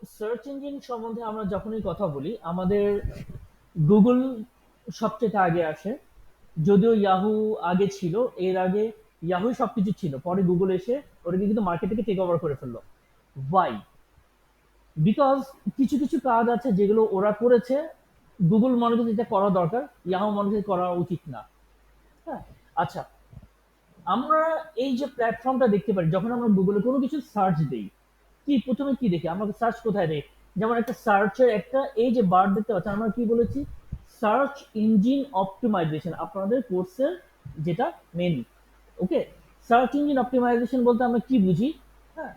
Search engine সম্বন্ধে আমরা যখনই কথা বলি আমাদের গুগল সবচেয়ে আগে আসে। যদিও ইয়াহু আগে ছিল, এর আগে ইয়াহু সবকিছু ছিল, পরে গুগল এসে ওটাকে কিন্তু মার্কেট থেকে টেক ওভার করে ফেললো। ওয়াই? বিকজ কিছু কিছু কাজ আছে যেগুলো ওরা করেছে, গুগল মনে করছে এটা করা দরকার, ইয়াহু মনে করছে করা উচিত না। হ্যাঁ। আচ্ছা, আমরা এই যে প্ল্যাটফর্মটা দেখতে পারি যখন আমরা গুগলে কোনো কিছু সার্চ দিই, কি প্রথমে কি দেখি, আমাকে সার্চ কোথায় দেয়? যেমন একটা সার্চের একটা এই যে বার দেখতে পাচ্ছেন, আমরা কি বলেছি? সার্চ ইঞ্জিন অপটিমাইজেশন আপনাদের কোর্সের যেটা মেন। ওকে, সার্চ ইঞ্জিন অপটিমাইজেশন বলতে আমরা কি বুঝি? হ্যাঁ,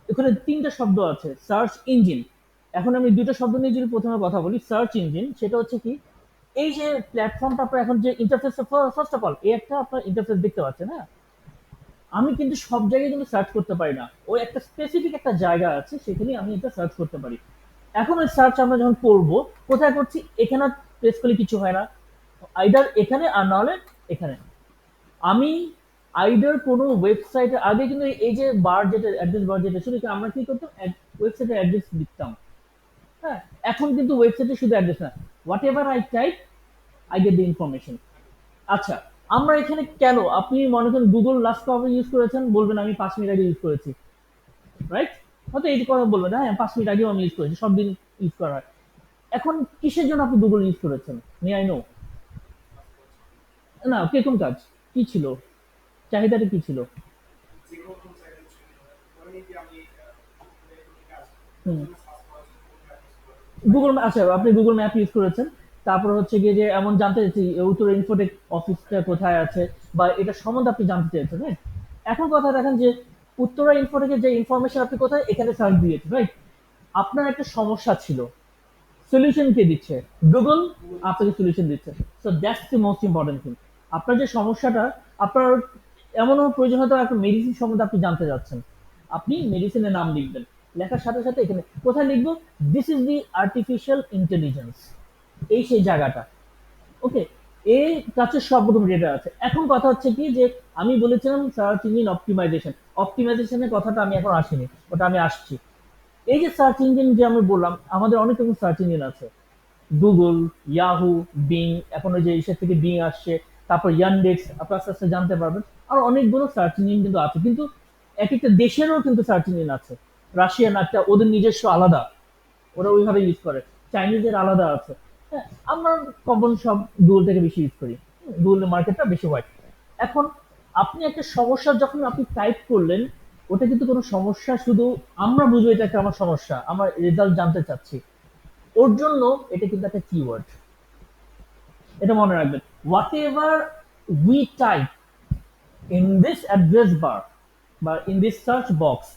এখানে তিনটা শব্দ আছে, সার্চ ইঞ্জিন। এখন আমি দুটো শব্দ নিয়ে যদি প্রথমে কথা বলি, সার্চ ইঞ্জিন সেটা হচ্ছে কি, এই যে প্ল্যাটফর্মটা আপনার এখন যে ইন্টারফেস, ফার্স্ট অফ অল এই একটা আপনার ইন্টারফেস দেখতে পাচ্ছেন। হ্যাঁ, আমি কিন্তু সব জায়গায় কিন্তু সার্চ করতে পারি না, ওই একটা স্পেসিফিক একটা জায়গা আছে সেখানে আমি এটা সার্চ করতে পারি। এখন ওই সার্চ আমরা যখন করবো, কোথায় করছি? এখানে প্রেস করলে কিছু হয় না, আইদার এখানে আর নাহলে এখানে। আমি আইদার কোনো ওয়েবসাইটে আগে কিন্তু এই যে বার যেটা অ্যাড্রেস বার যেটা শুধু আমরা কি করতাম, ওয়েবসাইটের অ্যাড্রেস লিখতাম। হ্যাঁ, এখন কিন্তু ওয়েবসাইটে শুধু অ্যাড্রেস না, what ever I type I get the information. আচ্ছা, আমরা এখানে কেন, আপনি মনে করেন গুগল লাস্ট কবে ইউজ করেছেন, বলবেন আমি 5 মিনিট আগে ইউজ করেছি, রাইট? হয়তো এই কথা বলবেন, হ্যাঁ 5 মিনিট আগেও আমি ইউজ করেছি, সব দিন ইউজ করা হয়। এখন কিসের জন্য আপনি গুগল ইউজ করেছেন? May I know? না, কিরকম কাজ, কি ছিল, চাহিদাটা কি ছিল? হুম। গুগল, আচ্ছা আপনি গুগল ম্যাপ ইউজ করেছেন, তারপর হচ্ছে গিয়ে যে এমন জানতে চাইছি উত্তর ইনফোটেক অফিসটা কোথায় আছে, বা এটা সম্বন্ধে আপনি জানতে চাইছেন, রাইট? এখন কথা দেখেন যে উত্তরা ইনফোটেকের যে ইনফরমেশন আপনি কোথায় এখানে সার্চ দিয়েছেন, রাইট? আপনার একটা সমস্যা ছিল, সলিউশন কে দিচ্ছে? গুগল আপনাকে সলিউশন দিচ্ছে। So that's the most important thing. আপনার যে সমস্যাটা, আপনার এমনও প্রয়োজন হয়তো একটা মেডিসিন সম্বন্ধে আপনি জানতে যাচ্ছেন, আপনি মেডিসিনের নাম লিখবেন, লেখার সাথে সাথে এখানে কোথায় লিখবো? This is the artificial intelligence, এই সেই জায়গাটা। ওকে, এই কাছে সব রকম ডেটা আছে। এখন কথা হচ্ছে কি যে আমি বলেছিলাম সার্চ ইঞ্জিন অপটিমাইজেশন, অপটিমাইজেশনের কথাটা আমি এখন আসিনি, ওটা আমি আসছি। এই যে সার্চ ইঞ্জিন যে আমি বললাম, আমাদের অনেক রকম সার্চ ইঞ্জিন আছে, গুগল, ইয়াহু, বিং, এখন ওই যে ইসের থেকে বিং আসছে, তারপর ইয়ানডেক্স, আপনি আস্তে আস্তে জানতে পারবেন। আর অনেকগুলো সার্চ ইঞ্জিন কিন্তু আছে, কিন্তু এক একটা দেশেরও কিন্তু সার্চ ইঞ্জিন আছে। রাশিয়ান একটা ওদের নিজস্ব আলাদা, ওরা ওইভাবে ইউজ করে, চাইনিজের আলাদা আছে। হ্যাঁ, আমরা কমন সব গুগল থেকে বেশি ইউজ করি, গুগল মার্কেটটা বেশি ওয়াইড। এখন আপনি একটা সমস্যা যখন আপনি টাইপ করলেন, ওটা কিন্তু কোনো সমস্যা, শুধু আমরা বুঝবো এটা একটা আমার সমস্যা, আমার রেজাল্ট জানতে চাচ্ছি, ওর জন্য এটা কিন্তু একটা কিওয়ার্ড। এটা মনে রাখবেন, whatever we type in this address bar বা in this search box,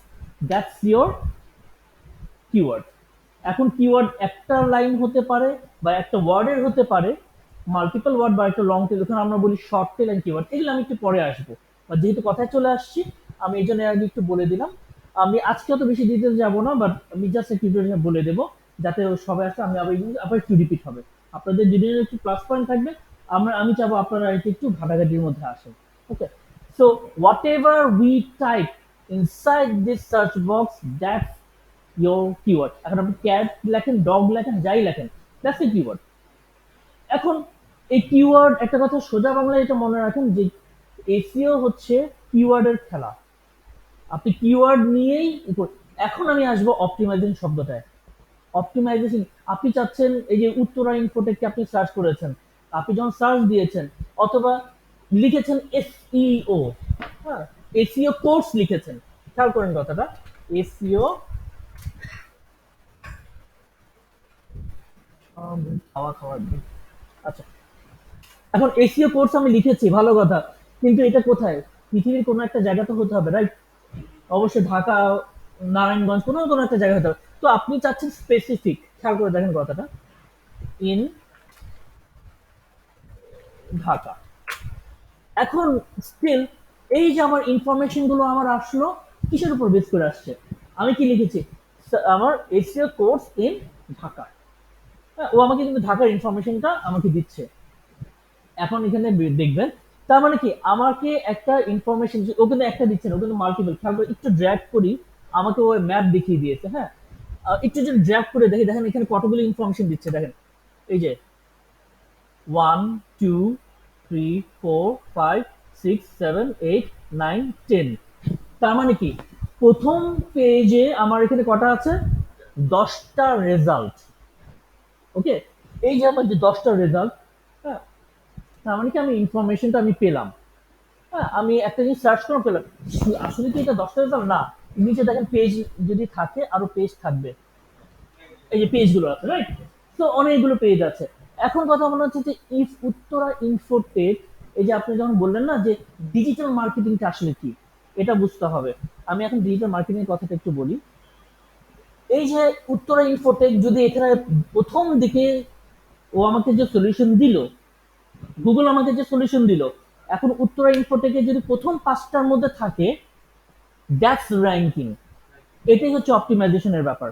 that's your keyword. এখন কিওয়ার্ড একটা লাইন হতে পারে বা একটা ওয়ার্ডের হতে পারে, মাল্টিপল ওয়ার্ড বা একটা লং টেল, ওখানে আমরা বলি শর্ট টেল এন্ড কিওয়ার্ড, এগুলো আমি একটু পরে আসবো। বা যেহেতু কথায় চলে আসছি, আমি এই জন্য আগে একটু বলে দিলাম। আমি আজকে অত বেশি ডিটেলস যাবো না, বাট আমি জাস্ট একটু বলে দেবো যাতে সবাই আসে, আমি আবার আবার একটু রিপিট হবে, আপনাদের দুদিনের একটু প্লাস পয়েন্ট থাকবে। আমি চাবো আপনারা একটু একটু ঘাটাঘাটির মধ্যে আসেন। Okay, so whatever we type inside this search box, that's your keyword। এখন আপনি ক্যাট লেখেন, ডগ লেখেন, যাই লেখেন, দ্যাটস এ কিওয়ার্ড। এখন এই কিওয়ার্ড, একটা কথা সোজা বাংলায় এটা মনে রাখেন যে এসইও হচ্ছে কিওয়ার্ডের খেলা, আপনি কিওয়ার্ড নিয়েই এখন আমি আসবো অপটিমাইজেশন শব্দটায়। অপটিমাইজেশন, আপনি চাচ্ছেন এই যে উত্তরা ইনফোটেককে আপনি সার্চ করেছেন, আপনি যখন সার্চ দিয়েছেন অথবা লিখেছেন এসইও, হ্যাঁ, এসইও কোর্স লিখেছেন, খেয়াল করেন কথাটা, এসইও, খাওয়া খাওয়ার দিন। আচ্ছা, এখন এসিও কোর্স আমি লিখেছি, ভালো কথা, কিন্তু এটা কোথায়? পৃথিবীর কোনো একটা জায়গা তো হতে হবে, রাইট? অবশ্যই ঢাকা, নারায়ণগঞ্জ, কোনো কোনো একটা জায়গা হতে হবে। তো আপনি চাচ্ছেন স্পেসিফিক, খেয়াল করে দেখেন কথাটা, ইন ঢাকা। এখন স্টিল এই যে আমার ইনফরমেশন গুলো আমার আসলো, কিসের উপর বেস করে আসছে? আমি কি লিখেছি? আমার এসিও কোর্স ইন ঢাকা। হ্যাঁ, ও আমাকে কিন্তু ঢাকার ইনফরমেশনটা আমাকে দিচ্ছে। এখন এখানে দেখবেন, তার মানে কি আমাকে একটা ইনফরমেশন, ও কিন্তু একটা দিচ্ছে না, ও কিন্তু মাল্টিপল, খেয়াল করে একটু ড্র্যাগ করি, আমাকে ওই ম্যাপ দেখিয়ে দিয়েছে। হ্যাঁ, একটু যদি ড্র্যাগ করে দেখি, দেখেন এখানে কতগুলো ইনফরমেশন দিচ্ছে, দেখেন এই যে 1 2 3 4 5 6 7 8 9 10। তার মানে কি প্রথম পেজে আমার এখানে কটা আছে, 10টা রেজাল্ট। ওকে, এই যে আমার যে 10টা রেজাল্ট, হ্যাঁ, তার মানে কি আমি ইনফরমেশনটা আমি পেলাম। হ্যাঁ, আমি একটা জিনিস সার্চ করে পেলাম, আসলে কি এটা 10টা রেজাল্ট না, নিচে দেখেন পেজ যদি থাকে আরো পেজ থাকবে, এই যে পেজগুলো আছে, রাইট? তো অনেকগুলো পেজ আছে। এখন কথা মনে হচ্ছে যে ইফ উত্তরা ইনফোটেক, এই যে আপনি যখন বললেন না যে ডিজিটাল মার্কেটিংটা আসলে কি, এটা বুঝতে হবে। আমি এখন ডিজিটাল মার্কেটিং এর কথাটা একটু বলি। এই যে উত্তরা ইনফোটেক, যদি এখানে প্রথম দিকে ও আমাকে যে সলিউশন দিল, গুগল আমাকে যে সলিউশন দিল, এখন উত্তরা ইনফোটেকে যদি প্রথম 5টার মধ্যে থাকে, দ্যাটস র্যাঙ্কিং। এটাই হচ্ছে অপটিমাইজেশনের ব্যাপার।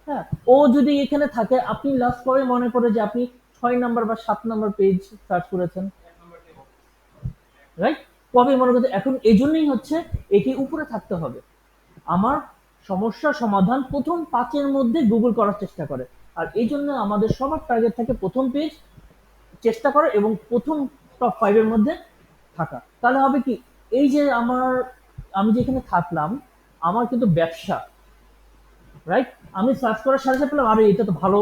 হ্যাঁ, ও যদি এখানে থাকে, আপনি লাস্ট পরে মনে পড়ে যে আপনি 6 নাম্বার বা 7 নাম্বার পেজ সার্চ করেছেন, রাইট? কবে মনে করতে, এখন এই জন্যই হচ্ছে একে উপরে থাকতে হবে। আমার সমস্যা সমাধান প্রথম 5-এর মধ্যে গুগল করার চেষ্টা করে। আর এই জন্য আমাদের সবার টার্গেট থাকে প্রথম পেজ চেষ্টা করা এবং প্রথম টপ 5-এর মধ্যে থাকা। তাহলে হবে কি, এই যে আমি যেখানে থাকলাম, আমার কিন্তু ব্যবসা, রাইট? আমি সার্চ করার সাথে সাথে পেলাম, আরে এটা তো ভালো,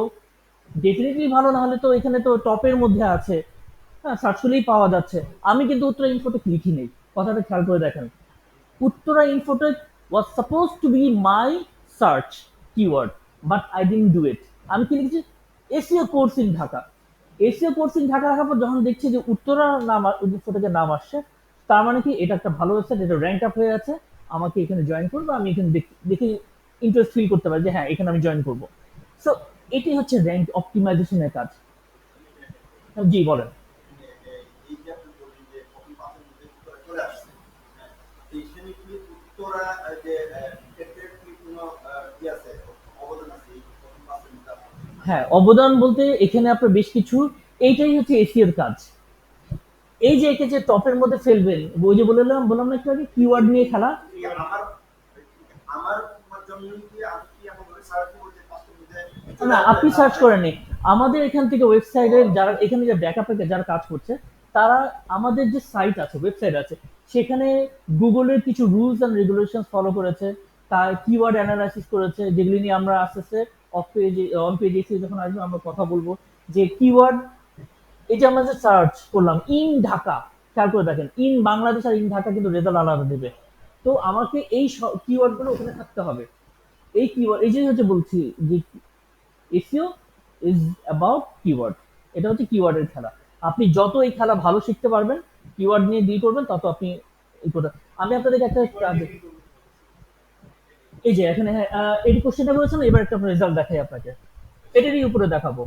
ডেফিনেটলি ভালো, না হলে তো এখানে তো টপের মধ্যে আছে। হ্যাঁ, সার্চ করলেই পাওয়া যাচ্ছে। আমি কিন্তু উত্তরা ইনফোটেক লিখি নেই, কথাটা খেয়াল করে দেখেন। Uttara Infotech was suppose two B my search keyword, but I didn't do it. আমি কি লিখেছি, SEO course in Dhaka. SEO course in Dhaka রাখার পর যখন দেখছি যে উত্তরা নাম, ইনফোটেকের নাম আসছে, তার মানে কি এটা একটা ভালো ওয়েবসাইট, এটা র্যাঙ্ক আপ হয়ে আছে, আমাকে এখানে জয়েন করবো, আমি এখানে দেখে ইন্টারেস্ট ফিল করতে পারি যে হ্যাঁ এখানে আমি জয়েন করবো। সো এটি হচ্ছে র্যাঙ্ক অপটিমাইজেশনের কাজ। জি বলেন। হ্যাঁ, অবদান বলতে এখানে আপনার বেশ কিছু, এইটাই হচ্ছে এসিওর কাজ। এই যে একে যে টপের মধ্যে ফেলবেন, ওই যে বললাম না একটু আগে, কিওয়ার্ড নিয়ে খেলা। না, আপনি সার্চ করেননি, আমাদের এখান থেকে ওয়েবসাইটের যারা এখানে যে ব্যাকআপে যারা কাজ করছে, তারা আমাদের যে সাইট আছে, ওয়েবসাইট আছে, সেখানে গুগলের কিছু রুলস এন্ড রেগুলেশন ফলো করেছে, তার কিওয়ার্ড অ্যানালাইসিস করেছে, যেগুলি নিয়ে আমরা আস্তে আস্তে অফ পেজে অন পেজে এসে যখন আসবে আমরা কথা বলবো যে কিওয়ার্ড, এই যে আমরা যে সার্চ করলাম ইন ঢাকা, খেয়াল করে দেখেন ইন বাংলাদেশ আর ইন ঢাকা কিন্তু রেজাল্ট আলাদা দেবে। তো আমাকে এই কিওয়ার্ড গুলো ওখানে থাকতে হবে। এই কিওয়ার্ড, এই যে হচ্ছে বলছি যে এসইও ইজ অ্যাবাউট কিওয়ার্ড। এটা হচ্ছে কিওয়ার্ডের খেলা। আপনি যত এই খেলা ভালো শিখতে পারবেন, কিওয়ার্ড নিয়ে ডিল করবেন, তত আপনি এই করতে। আমি আপনাদেরকে একটা এই যে এখানে, হ্যাঁ, এই কোশ্চেনটা বলেছেন, এবার একটা রেজাল্ট দেখাই আপনাকে, এটারই উপরে দেখাবো।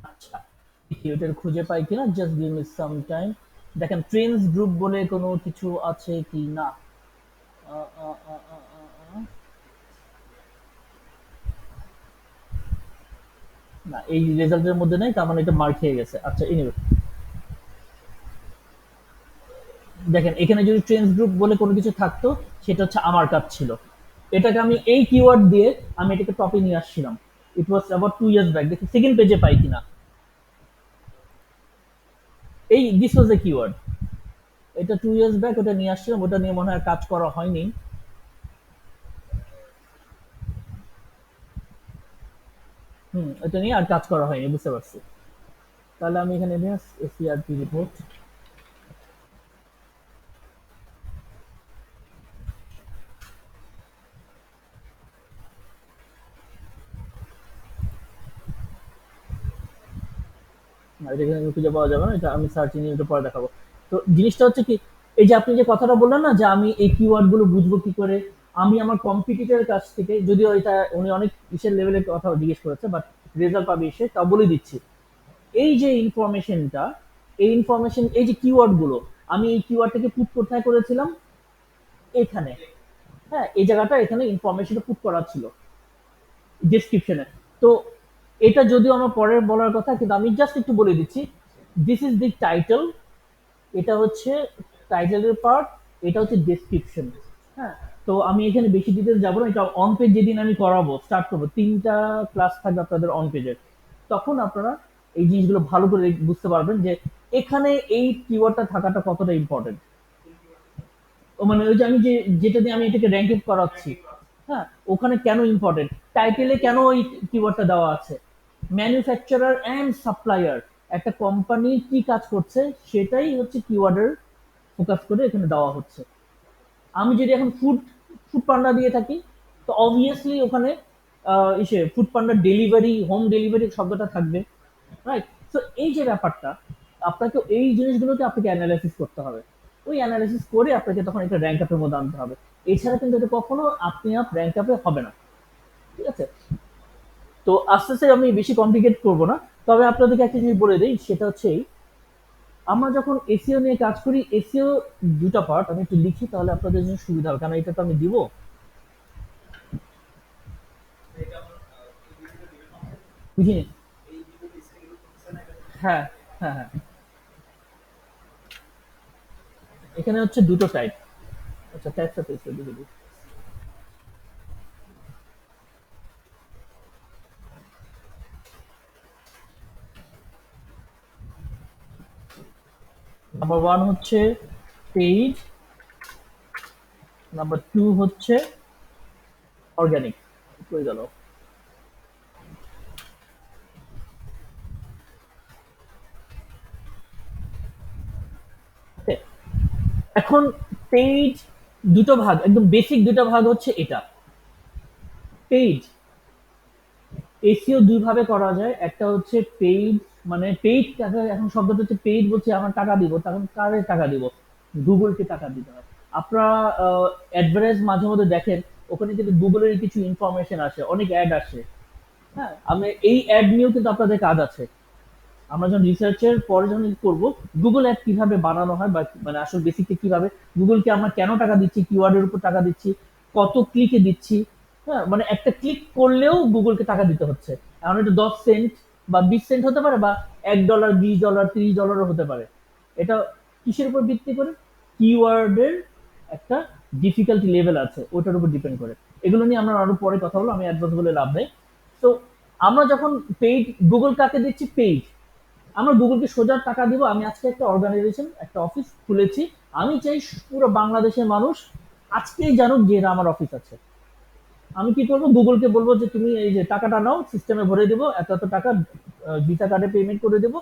আচ্ছা, ওটার খুঁজে পাই কিনা, just give me some time. দেখেন ট্রেন্ডস গ্রুপ বলে কোনো কিছু আছে কি না। আহ, আহ, আহ, আহ, আহ, না, এই রেজাল্টের মধ্যে নেই, তার মানে এটা মার্ক খেয়ে গেছে। আচ্ছা, এনিওয়ে, দেখেন এখানে যদি ট্রেন্ডস গ্রুপ বলে কোনো কিছু থাকতো, সেটা হচ্ছে আমার কাজ ছিল। এটাকে আমি এই কিওয়ার্ড দিয়ে আমি এটাকে টপে নিয়ে আসছিলাম। ইট ওয়াজ অ্যাবাউট 2 ইয়ার্স ব্যাক, দেখি সেকেন্ড পেজে পাই কিনা। এই দিস ওয়াজ এ কিওয়ার্ড, এটা 2 ইয়ার্স ব্যাক, ওটা নিয়ে আসছিলাম, ওটা নিয়ে মনে হয় কাজ করা হয়নি। এটা নিয়ে আর কাজ করা হয়নি, বুঝতে পারছি। তাহলে আমি এখানে এসিআরপি রিপোর্ট, না এটা এখানে খুঁজে পাওয়া যাবে না, এটা আমি সার্চ ইঞ্জিন এটা পরে দেখাবো। তো জিনিসটা হচ্ছে কি, এই যে আপনি যে কথাটা বললেন না যে আমি এই কিওয়ার্ড গুলো বুঝবো কি করে, আমি আমার কম্পিটিটরের কাছ থেকে, যদিও এটা উনি অনেক বিশেষ লেভেলের কথা জিজ্ঞেস করেছে, বাট রেজাল্ট পাবে এসে, তা বলে দিচ্ছি। এই যে ইনফরমেশনটা, এই ইনফরমেশন, এই যে কিওয়ার্ড গুলো, আমি এই কিওয়ার্ডটাকে পুট কোথায় করেছিলাম, এখানে, হ্যাঁ এই জায়গাটা এখানে ইনফরমেশনটা পুট করা ছিল ডেসক্রিপশনে। তো এটা যদিও আমার পরের বলার কথা, কিন্তু আমি জাস্ট একটু বলে দিচ্ছি। দিস ইজ দি টাইটেল, এটা হচ্ছে টাইটেলের পার্ট, এটা হচ্ছে ডেসক্রিপশন। হ্যাঁ, তো আমি এখানে বেশি ডিটেলস যাবো না। এটা অন পেজ যেদিন আমি করাবো, স্টার্ট করবো, 3টা ক্লাস থাকবে আপনাদের অন পেজের, তখন আপনারা এই জিনিসগুলো ভালো করে বুঝতে পারবেন যে এখানে এই কিওয়ার্ডটা থাকাটা কতটা ইম্পর্টেন্ট। ও মানে ওই যে আমি যেটা দিয়ে আমি এটাকে র্যাঙ্ক আপ করাচ্ছি, হ্যাঁ ওখানে কেন ইম্পর্টেন্ট, টাইটেলে কেন ওই কিওয়ার্ডটা দেওয়া আছে, ম্যানুফ্যাকচারার অ্যান্ড সাপ্লায়ার, একটা কোম্পানি কি কাজ করছে সেটাই হচ্ছে কিওয়ার্ডের ফোকাস করে এখানে দেওয়া হচ্ছে। আমি যদি এখন ফুড ফুড পান্ডা দিয়ে থাকি, তো অবভিয়াসলি ওখানে ইসে ফুড পান্ডা ডেলিভারি, হোম ডেলিভারি শব্দটা থাকবে, রাইট? তো এই যে ব্যাপারটা, আপনাকে এই জিনিসগুলোকে আপনাকে অ্যানালাইসিস করতে হবে। ওই অ্যানালাইসিস করে আপনাকে তখন এটা র্যাঙ্ক আপের মধ্যে আনতে হবে। এছাড়া কিন্তু এটা কখনো আপনি আপ র্যাঙ্ক আপে হবে না, ঠিক আছে? তো আস্তে আস্তে আমি বেশি কমপ্লিকেট করব না, তবে আপনাদেরকে একটা জিনিস বলে দিই, সেটা হচ্ছে এই, আমরা যখন এসিও নিয়ে কাজ করি, এসিও দুটা পার্ট, আমি একটু লিখি তাহলে আপনাদের জন্য সুবিধা হবে, কারণ এটা তো আমি দিব। বুঝিনি। হ্যাঁ, হ্যাঁ, হ্যাঁ, এখানে হচ্ছে দুটো টাইপ। আচ্ছা, টাইপস অফ এসিও দুটো দিই। নাম্বার ওয়ান হচ্ছে পেইড, নাম্বার টু হচ্ছে অর্গানিক। হয়ে গেল। ওকে, এখন পেইড দুটো ভাগ, একদম বেসিক দুটো ভাগ হচ্ছে এটা। পেইড এসিও দুই ভাবে করা যায়, একটা হচ্ছে পেইড, মানে পেইড টাকা, এখন শব্দটা হচ্ছে পেইড, বলছে আমার টাকা দিব, তখন কারে টাকা দিব? গুগলকে টাকা দিতে হয়। আপনারা অ্যাডভার্টাইজ মাঝে মধ্যে দেখেন, ওখানে কিন্তু গুগলের কিছু ইনফরমেশন আসে, অনেক অ্যাড আসে। হ্যাঁ, আমি এই অ্যাড নিয়েও কিন্তু আপনাদের কাজ আছে। আমরা যখন রিসার্চের পরে যখন করব, গুগল অ্যাড কিভাবে বানানো হয়, বা মানে আসল বেসিকটা কিভাবে, গুগলকে আমরা কেন টাকা দিচ্ছি, কিওয়ার্ডের উপর টাকা দিচ্ছি, কত ক্লিকে দিচ্ছি। হ্যাঁ, মানে একটা ক্লিক করলেও গুগলকে টাকা দিতে হচ্ছে। এখন এটা 10 সেন্ট বা 20 সেন্ট হতে পারে, বা $1, $20, $30 হতে পারে। এটা কিসের উপর ভিত্তি করে? কিওয়ার্ডের একটা ডিফিকাল্টি লেভেল আছে, ওটার উপর ডিপেন্ড করে। এগুলো নিয়ে আমরা আরো পরে কথা বলবো, আমি অ্যাডভান্স বলে লাভ নেই। তো আমরা যখন পেইড, গুগল কাকে দিচ্ছি? পেইড। আমরা গুগলকে সোজা টাকা দিব। আমি আজকে একটা অর্গানাইজেশন, একটা অফিস খুলেছি, আমি চাই পুরো বাংলাদেশের মানুষ আজকেই জানুক যে এটা আমার অফিস আছে। আমি কি করবো? গুগলকে বলবো যে তুমি এই যে টাকাটা নাও, সিস্টেমে ভরে দিব, এত এত টাকা ভিসা কার্ডে পেমেন্ট করে দেবো।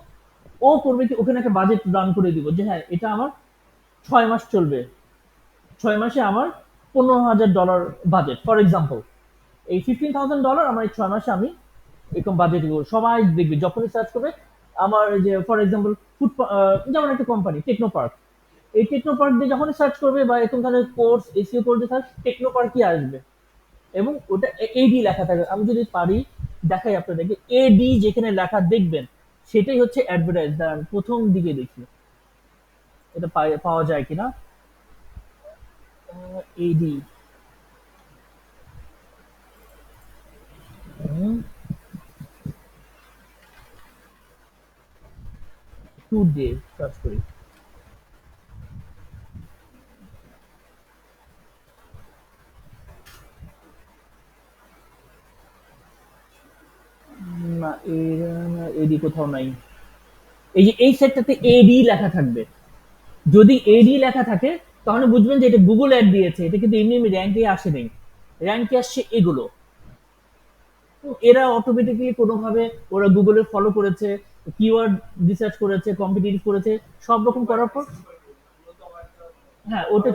ও করবে কি, ওখানে একটা বাজেট রান করে দিব যে হ্যাঁ এটা আমার 6 মাস চলবে, 6 মাসে আমার $15,000 বাজেট, ফর এক্সাম্পল। এই $15,000 আমার এই 6 মাসে আমি এরকম বাজেট দিব। সবাই দেখবে যখনই সার্চ করবে আমার এই যে ফর এক্সাম্পল ফুড, যেমন একটা কোম্পানি টেকনো পার্ক, এই টেকনো পার্ক দিয়ে যখনই সার্চ করবে, বা এরকম ধরনের কোর্স, এসিও কোর্স দিয়ে সার্চ, টেকনো পার্কই আসবে। এবং ওটা এডি লেখা থাকবে। আমি যদি পারি দেখাই আপনাদেরকে, এডি যেখানে লেখা দেখবেন সেটাই হচ্ছে অ্যাডভার্টাইজ। দাঁড়ান প্রথম দিকে দেখি এটা পাওয়া যায় কিনা। এডি, টুডে সার্চ করি। না, এডি কোথাও নাই। এই যে এই সেটটাতে এডি লেখা থাকবে, যদি এডি লেখা থাকে তাহলে বুঝবেন যে এটা গুগল অ্যাড দিয়েছে, এটা কিন্তু এমনি এমনি র্যাঙ্কে আসে নেই, র্যাঙ্কে আসছে এগুলো। এরা অটোমেটিক্যালি কোনোভাবে ওরা গুগলে ফলো করেছে, কিওয়ার্ড রিসার্চ করেছে, কম্পিটিটিভ করেছে, সব রকম করার পর, হ্যাঁ ওটা,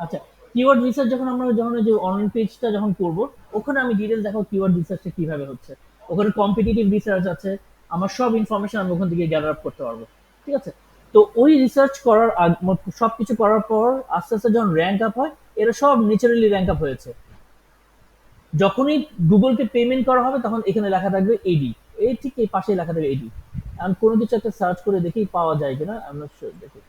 আচ্ছা, কিওয়ার্ড রিসার্চ যখন আমরা যখন ওই যে অনলাইন পেজটা যখন করব, ওখানে আমি ডিটেল দেখো কিওয়ার্ড রিসার্চটা কিভাবে হচ্ছে। ওখানে কম্পিটিটিভ রিসার্চ আছে, আমার সব ইনফরমেশন আমি ওখান থেকে গ্যাদার আপ করতে পারবো, ঠিক আছে? তো ওই রিসার্চ করার সবকিছু করার পর আস্তে আস্তে যখন র্যাঙ্ক আপ হয়, এরা সব ন্যাচারালি র্যাঙ্ক আপ হয়েছে। যখনই গুগলকে পেমেন্ট করা হবে তখন এখানে লেখা থাকবে এডি, এই ঠিক এই পাশে লেখা থাকবে এডি। আমি কোনো কিছু একটা সার্চ করে দেখি পাওয়া যায় কিনা, আমরা দেখি।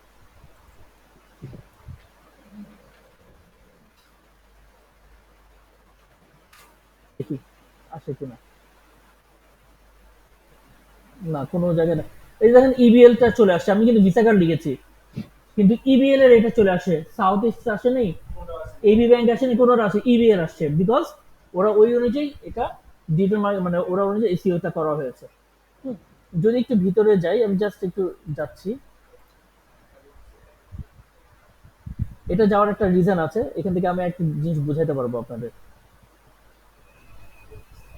দেখি আসে কিনা। না কোনো জায়গায় না। এই যে দেখেন ইবিএলটা চলে আসছে, আমি কিন্তু ভিসা কার্ড লিখেছি, কিন্তু ইবিএল এর এটা চলে আসে, সাউথ ইস্ট আসে নেই, এবি ব্যাংক আসেনি, কোনোটা আসে, ইবিএল আসছে, বিকজ ওরা ওই অনুযায়ী এটা ডিটারমাইন, মানে ওরা অনুযায়ী এসিওটা করা হয়েছে। হুম। যদি একটু ভিতরে যাই, আমি জাস্ট একটু যাচ্ছি, এটা যাওয়ার একটা রিজন আছে, এখান থেকে আমি একটা জিনিস বুঝাইতে পারবো আপনাদের।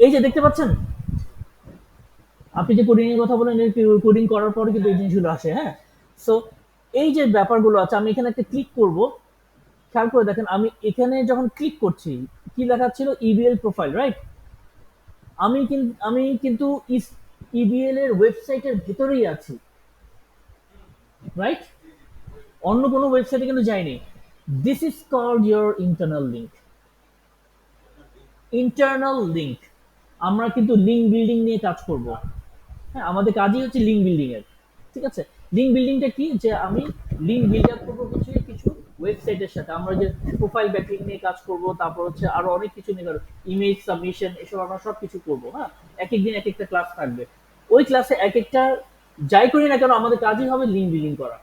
এই যে দেখতে পাচ্ছেন, আপনি যে কোডিং এর কথা বলেন, কোডিং করার পরে কিন্তু এই জিনিসগুলো আসে, হ্যাঁ। সো এই যে ব্যাপারগুলো আছে, আমি এখানে একটা ক্লিক করব, খেয়াল করে দেখেন, আমি এখানে যখন ক্লিক করছি, কি লেখা ছিল, ইবিএল প্রোফাইল, রাইট। আমি কিন্তু ইবিএল এর ওয়েবসাইটের ভিতরেই আছি, রাইট, অন্য কোনো ওয়েবসাইটে কিন্তু যাইনি। This is called your internal link. Internal link, আমরা কিন্তু লিঙ্ক বিল্ডিং নিয়ে কাজ করব। হ্যাঁ, আমাদের কাজই হচ্ছে লিঙ্ক বিল্ডিং এর। ঠিক আছে, লিঙ্ক বিল্ডিংটা কি, যে আমি লিঙ্ক বিল্ড আপ করবো কিছু কিছু ওয়েবসাইটের সাথে, আমরা যে প্রোফাইল ব্যাকলিং নিয়ে কাজ করব, তারপর হচ্ছে আরো অনেক কিছু নিয়ে কাজ, ইমেজ সাবমিশন, এসব আমরা সব কিছু করবো, হ্যাঁ। এক এক দিন এক একটা ক্লাস থাকবে, ওই ক্লাসে এক একটা, যাই করি না কেন আমাদের কাজই হবে লিঙ্ক বিল্ডিং করা।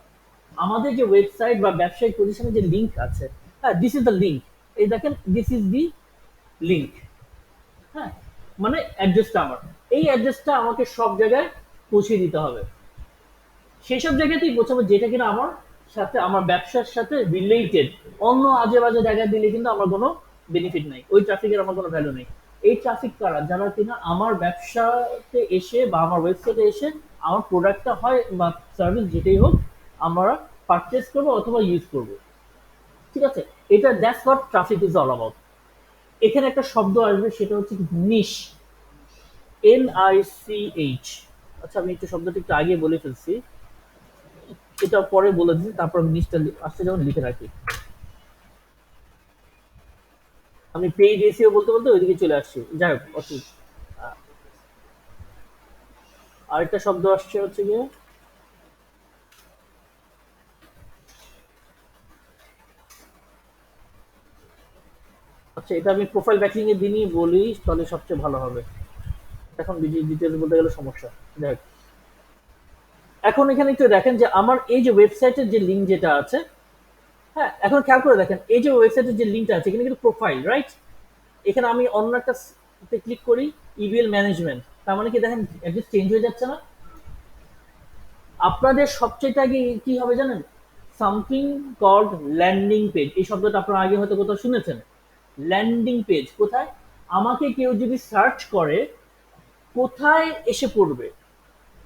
আমাদের যে ওয়েবসাইট বা ব্যবসায়িক পজিশনে যে লিঙ্ক আছে, হ্যাঁ, দিস ইজ দ্য লিঙ্ক। এই দেখেন, দিস ইজ দি লিঙ্ক, হ্যাঁ, মানে অ্যাড্রেসটা আমার, এই অ্যাড্রেসটা আমাকে সব জায়গায় পৌঁছে দিতে হবে, সেই সব জায়গাতেই পৌঁছাবো যেটা কিনা আমার সাথে, আমার ব্যবসার সাথে রিলেটেড। অন্য আজে বাজে জায়গায় দিলে কিন্তু আমার কোনো বেনিফিট নাই, ওই ট্রাফিকের আমার কোনো ভ্যালু নেই। এই ট্রাফিক কারা, যারা কিনা আমার ব্যবসাতে এসে বা আমার ওয়েবসাইটে এসে আমার প্রোডাক্টটা হয় বা সার্ভিস যেটাই হোক, আমরা পারচেস করবো অথবা ইউজ করবো। ঠিক আছে, এটা that's what traffic is all about. এখানে একটা শব্দ আসবে, সেটা হচ্ছে নিশ, NICH। আচ্ছা, আমি একটু শব্দটি একটু আগে বলে ফেলছি, এটা পরে বলে দিচ্ছি, তারপর আমি নিচটা আসতে যেমন লিখে রাখি। আমি পেইড এসিও বলতে বলতে ওইদিকে চলে আসছি, যাই হোক অসুবিধা। আরেকটা শব্দ আসছে হচ্ছে গিয়ে, আচ্ছা এটা আমি প্রোফাইল ব্যাকলিং এর দিনই বলি, তাহলে সবচেয়ে ভালো হবে। এখন ডিটেলস বলতে গেলে সমস্যা, যাই হোক। এখন এখানে একটু দেখেন যে আমার এই যে ওয়েবসাইটের যে লিঙ্ক যেটা আছে, হ্যাঁ, এখন খেয়াল করে দেখেন, এই যে ওয়েবসাইটের যে লিঙ্কটা আছে, এখানে কিন্তু প্রোফাইল, রাইট। এখানে আমি অন্য একটা ক্লিক করি, ইবিএল ম্যানেজমেন্ট, তার মানে কি দেখেন অ্যাড্রেস চেঞ্জ হয়ে যাচ্ছে না। আপনাদের সবচেয়ে আগে কি হবে জানেন, সামথিং কল্ড ল্যান্ডিং পেজ, এই শব্দটা আপনারা আগে হয়তো কোথাও শুনেছেন। ল্যান্ডিং পেজ কোথায়, আমাকে কেউ যদি সার্চ করে, কোথায় এসে পড়বে,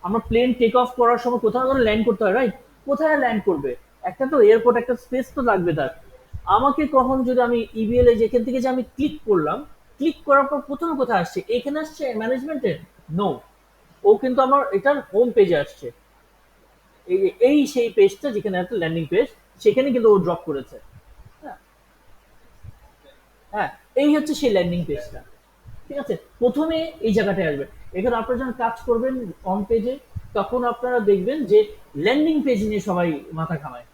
আমরা প্লেন টেক অফ করার সময় কোথাও যেন ল্যান্ড করতে হয়, রাইট। কোথায় ল্যান্ড করবে, একটা তো এয়ারপোর্ট, একটা স্পেস তো লাগবে তার। আমাকে কখন যদি আমি ইবিএল এ যেখান থেকে যে আমি ক্লিক করলাম, ক্লিক করার পর প্রথমে কোথায় আসছে, এখানে আসছে ম্যানেজমেন্টের, নো, ও কিন্তু আমার এটার হোম পেজে আসছে। এই সেই পেজটা যেখানে একটা ল্যান্ডিং পেজ, সেখানে কিন্তু ও ড্রপ করেছে। হ্যাঁ, হ্যাঁ, এই হচ্ছে সেই ল্যান্ডিং পেজটা। ঠিক আছে, প্রথমে এই জায়গাটায় আসবে। এখানে আপনারা যখন কাজ করবেন অন পেজে, তখন আপনারা দেখবেন যে ল্যান্ডিং পেজ নিয়ে সবাই মাথা ঘামায়।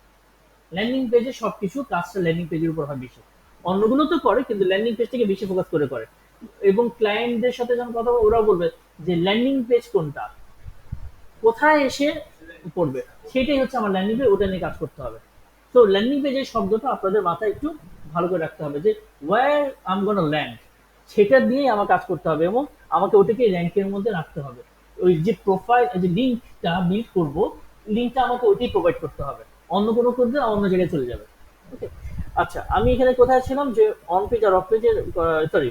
ল্যান্ডিং পেজে সবকিছু কাজটা ল্যান্ডিং পেজের উপর হয় বেশি, অন্যগুলো তো করে কিন্তু ল্যান্ডিং পেজটাকে বেশি ফোকাস করে করে। এবং ক্লায়েন্টদের সাথে যখন কথা বলবো, ওরাও বলবে যে ল্যান্ডিং পেজ কোনটা, কোথায় এসে পড়বে, সেটাই হচ্ছে আমার ল্যান্ডিং পেজ, ওটা নিয়ে কাজ করতে হবে। তো ল্যান্ডিং পেজের শব্দটা আপনাদের মাথায় একটু ভালো করে রাখতে হবে, যে where I am gonna land, সেটা দিয়েই আমার কাজ করতে হবে, এবং আমাকে ওটাকে র্যাঙ্কের মধ্যে রাখতে হবে। ওই যে প্রোফাইল, যে লিঙ্কটা বিল্ড করবো, লিঙ্কটা আমাকে ওইটাই প্রোভাইড করতে হবে, অন্য কোনো করলে অন্য জায়গায় চলে যাবে। ওকে, আচ্ছা আমি এখানে কোথায় ছিলাম, যে অন পেজ আর অফ পেজের, সরি,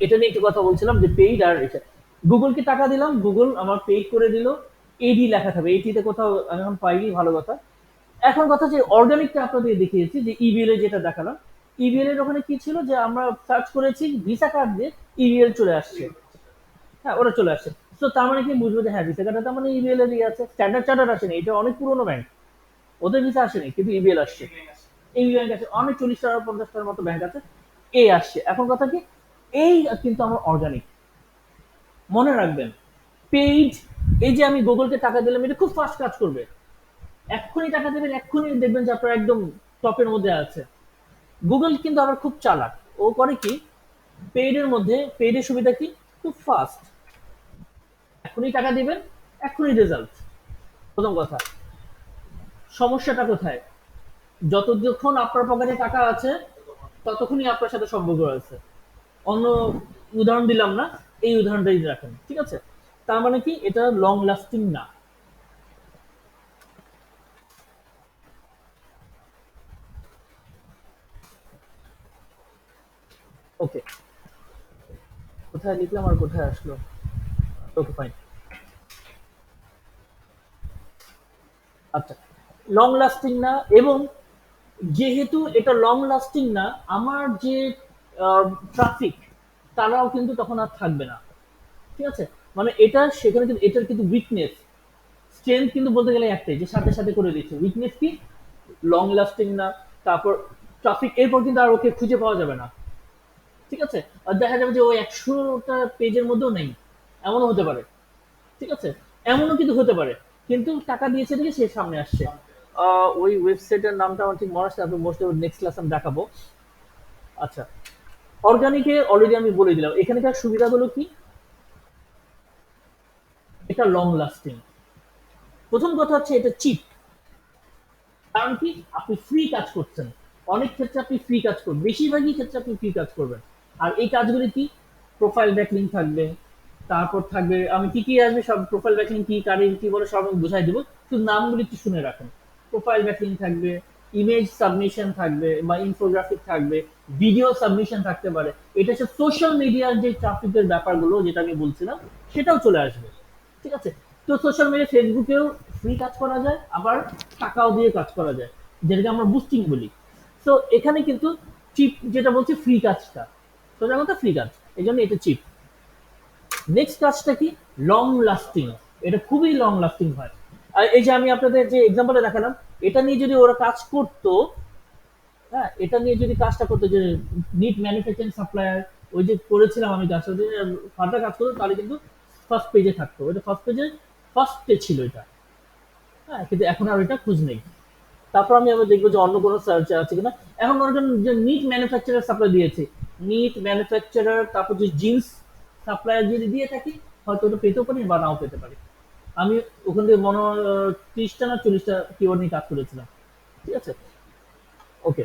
এটা নিয়ে একটু কথা বলছিলাম, যে পেইড আর এটা। গুগলকে টাকা দিলাম, গুগল আমার পেইড করে দিল, এডি লেখা থাকবে, এটিতে কোথাও আমি এখন পাইনি, ভালো কথা। এখন কথা যে অর্গানিকটা আপনাদের দেখিয়েছি, যে ইবিএল এ যেটা দেখালাম, ইবিএল এর ওখানে কি ছিল, যে আমরা সার্চ করেছি ভিসা কার্ড দিয়ে, ইবিএল চলে আসছে, হ্যাঁ ওরা চলে আসছে। তো তার মানে কি বুঝবো, যে হ্যাঁ ভিসা কার্ডটা তার মানে ইবিএল এর দিয়ে আছে, স্ট্যান্ডার্ড চার্টার আসেনি, এটা অনেক পুরোনো ব্যাংক, ওদের ভিসা আসেনি, কিন্তু ইবিএল আসছে। এই ব্যাংক আছে, অনেক 40টা 50টার মতো ব্যাংক আছে, এই আসছে। এখন কথা কি, এই কিন্তু আমার অর্গানিক, মনে রাখবেন, পেইড, এই যে আমি গুগলকে টাকা দিলাম, এটা খুব ফাস্ট কাজ করবে, এক্ষুনি টাকা দেবেন, এক্ষুনি দেখবেন যে আপনার একদম টপের মধ্যে আছে। গুগল কিন্তু আবার খুব চালাক, ও করে কি, পেইডের মধ্যে পেইডের সুবিধা কি? খুব ফাস্ট, এখনই টাকা দিবেন, এখনই রেজাল্ট। প্রথম কথা। সমস্যাটা কোথায়? যতক্ষণ আপনার পকেটে টাকা আছে ততক্ষণই আপনার সাথে সম্পর্ক আছে। অন্য উদাহরণ দিলাম না, এই উদাহরণটাই রাখেন, ঠিক আছে? তার মানে কি এটা লং লাস্টিং না। ওকে, কোথায় লিখলাম আর কোথায় আসলো? Okay fine. আচ্ছা, লং লাস্টিং না, এবং যেহেতু এটা লং লাস্টিং না, আমার যে ট্রাফিক তারাও কিন্তু তখন আর থাকবে না, ঠিক আছে? মানে এটা সেখানে কিন্তু এটার কিন্তু উইকনেস, স্ট্রেংথ কিন্তু বলতে গেলে একটাই, যে সাথে সাথে করে দিচ্ছে। উইকনেস কি? লং লাস্টিং না। তারপর ট্রাফিক, এরপর কিন্তু আর ওকে খুঁজে পাওয়া যাবে না, ঠিক আছে? আর দেখা যাবে যে ও 100টা পেজের মধ্যেও নেই, এমনও হতে পারে, ঠিক আছে? এমনও কিন্তু হতে পারে, কিন্তু টাকা দিয়েছে দেখে সে সামনে আসছে। ওই ওয়েবসাইটের নামটা আমার ঠিক মনে আসছে, আপনি মোস্ট নেক্সট ক্লাস আমি দেখাবো। আচ্ছা, অর্গানিকে অলরেডি আমি বলে দিলাম। এখানকার সুবিধাগুলো কি? এটা লং লাস্টিং। প্রথম কথা হচ্ছে এটা চিপ। কারণ কি? আপনি ফ্রি কাজ করছেন। অনেক ক্ষেত্রে আপনি ফ্রি কাজ করবেন, বেশিরভাগই ক্ষেত্রে আপনি ফ্রি কাজ করবেন। আর এই কাজগুলি কি? প্রোফাইল ব্যাকলিং থাকবে, তারপর থাকবে আমি কি কি আসবে সব, প্রোফাইল ব্যাকলিং কি, কারে কি বলে সব আমি বুঝাই দিব, শুধু নামগুলি একটু শুনে রাখেন। প্রোফাইল ব্যাকলিং থাকবে, ইমেজ সাবমিশন থাকবে বা ইনফোগ্রাফিক থাকবে, ভিডিও সাবমিশন থাকতে পারে। এটা হচ্ছে সোশ্যাল মিডিয়ার যে ট্রাফিকের ব্যাপারগুলো যেটা আমি বলছিলাম, সেটাও চলে আসবে, ঠিক আছে? তো সোশ্যাল মিডিয়া, ফেসবুকেও ফ্রি কাজ করা যায়, আবার টাকাও দিয়ে কাজ করা যায়, যেটাকে আমরা বুস্টিং বলি। তো এখানে কিন্তু চিপ, যেটা বলছি ফ্রি কাজটা, সোজা কথা ফ্রি কাজ, এই জন্য এটা চিপ। নেক্সট কাজটা কি? Long lasting. এটা খুবই লং লাস্টিং হয়। আর এই যে আমি আপনাদের যে এক্সাম্পলটা দেখালাম, এটা নিয়ে যদি ওরা কাজ করতো, হ্যাঁ, এটা নিয়ে যদি কাজটা করতো, যে নিট ম্যানুফ্যাকচারিং সাপ্লায়ার, ওই যে করেছিলাম আমি কাজটা, যদি ফার্দার কাজ করতো তাহলে কিন্তু ফার্স্ট পেজে থাকতো, ওইটা ফার্স্ট পেজে, ফার্স্টে ছিল এটা। হ্যাঁ, কিন্তু এখন আর ওইটা খোঁজ নেই। তারপর আমি আবার দেখবো যে অন্য কোনো সার্চ আছে কিনা। এখন মনে করেন যে নিট ম্যানুফ্যাকচারার সাপ্লাই দিয়েছে, নিট ম্যানুফ্যাকচারার, তারপর যে জিন্স সাপ্লায়ার যদি দিয়ে থাকি, হয়তো ওটা পেতেও পারি বা নাও পেতে পারি। আমি ওখান থেকে 30টা না 40টা কিওয়ার্ড নিয়ে কাজ করেছিলাম, ঠিক আছে? ওকে,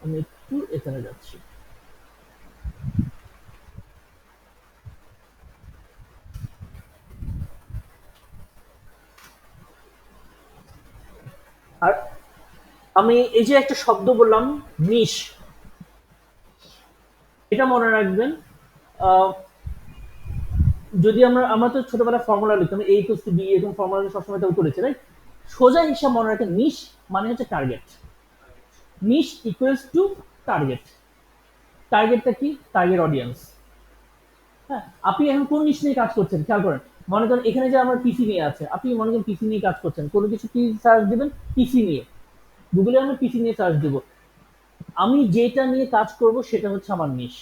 আমি একটু এখানে যাচ্ছি। আর আমি এই যে একটা শব্দ বললাম, নিশ, এটা মনে রাখবেন। আহ, যদি আমরা তো ছোটবেলায় ফর্মুলা লিখতাম, এ ইকুয়ালস টু বি, এরকম ফর্মুলা সবসময় তো করেছে, রাইট? সোজা হিসাব মনে রাখেন, নিশ মানে হচ্ছে target. Niche equals to target. টার্গেটটা কি? Target audience. হ্যাঁ, আপনি এখন কোন নিশ নিয়ে কাজ করছেন খেয়াল করেন। মনে করেন এখানে যে আমার পিসি নিয়ে আছে, আপনি মনে করেন পিসি নিয়ে কাজ করছেন, কোনো কিছু কি সার্চ দিবেন? পিসি নিয়ে। গুগলে আমরা পিসি নিয়ে সার্চ দেবো। আমি যেটা নিয়ে কাজ করব সেটা হচ্ছে আমার নিশ।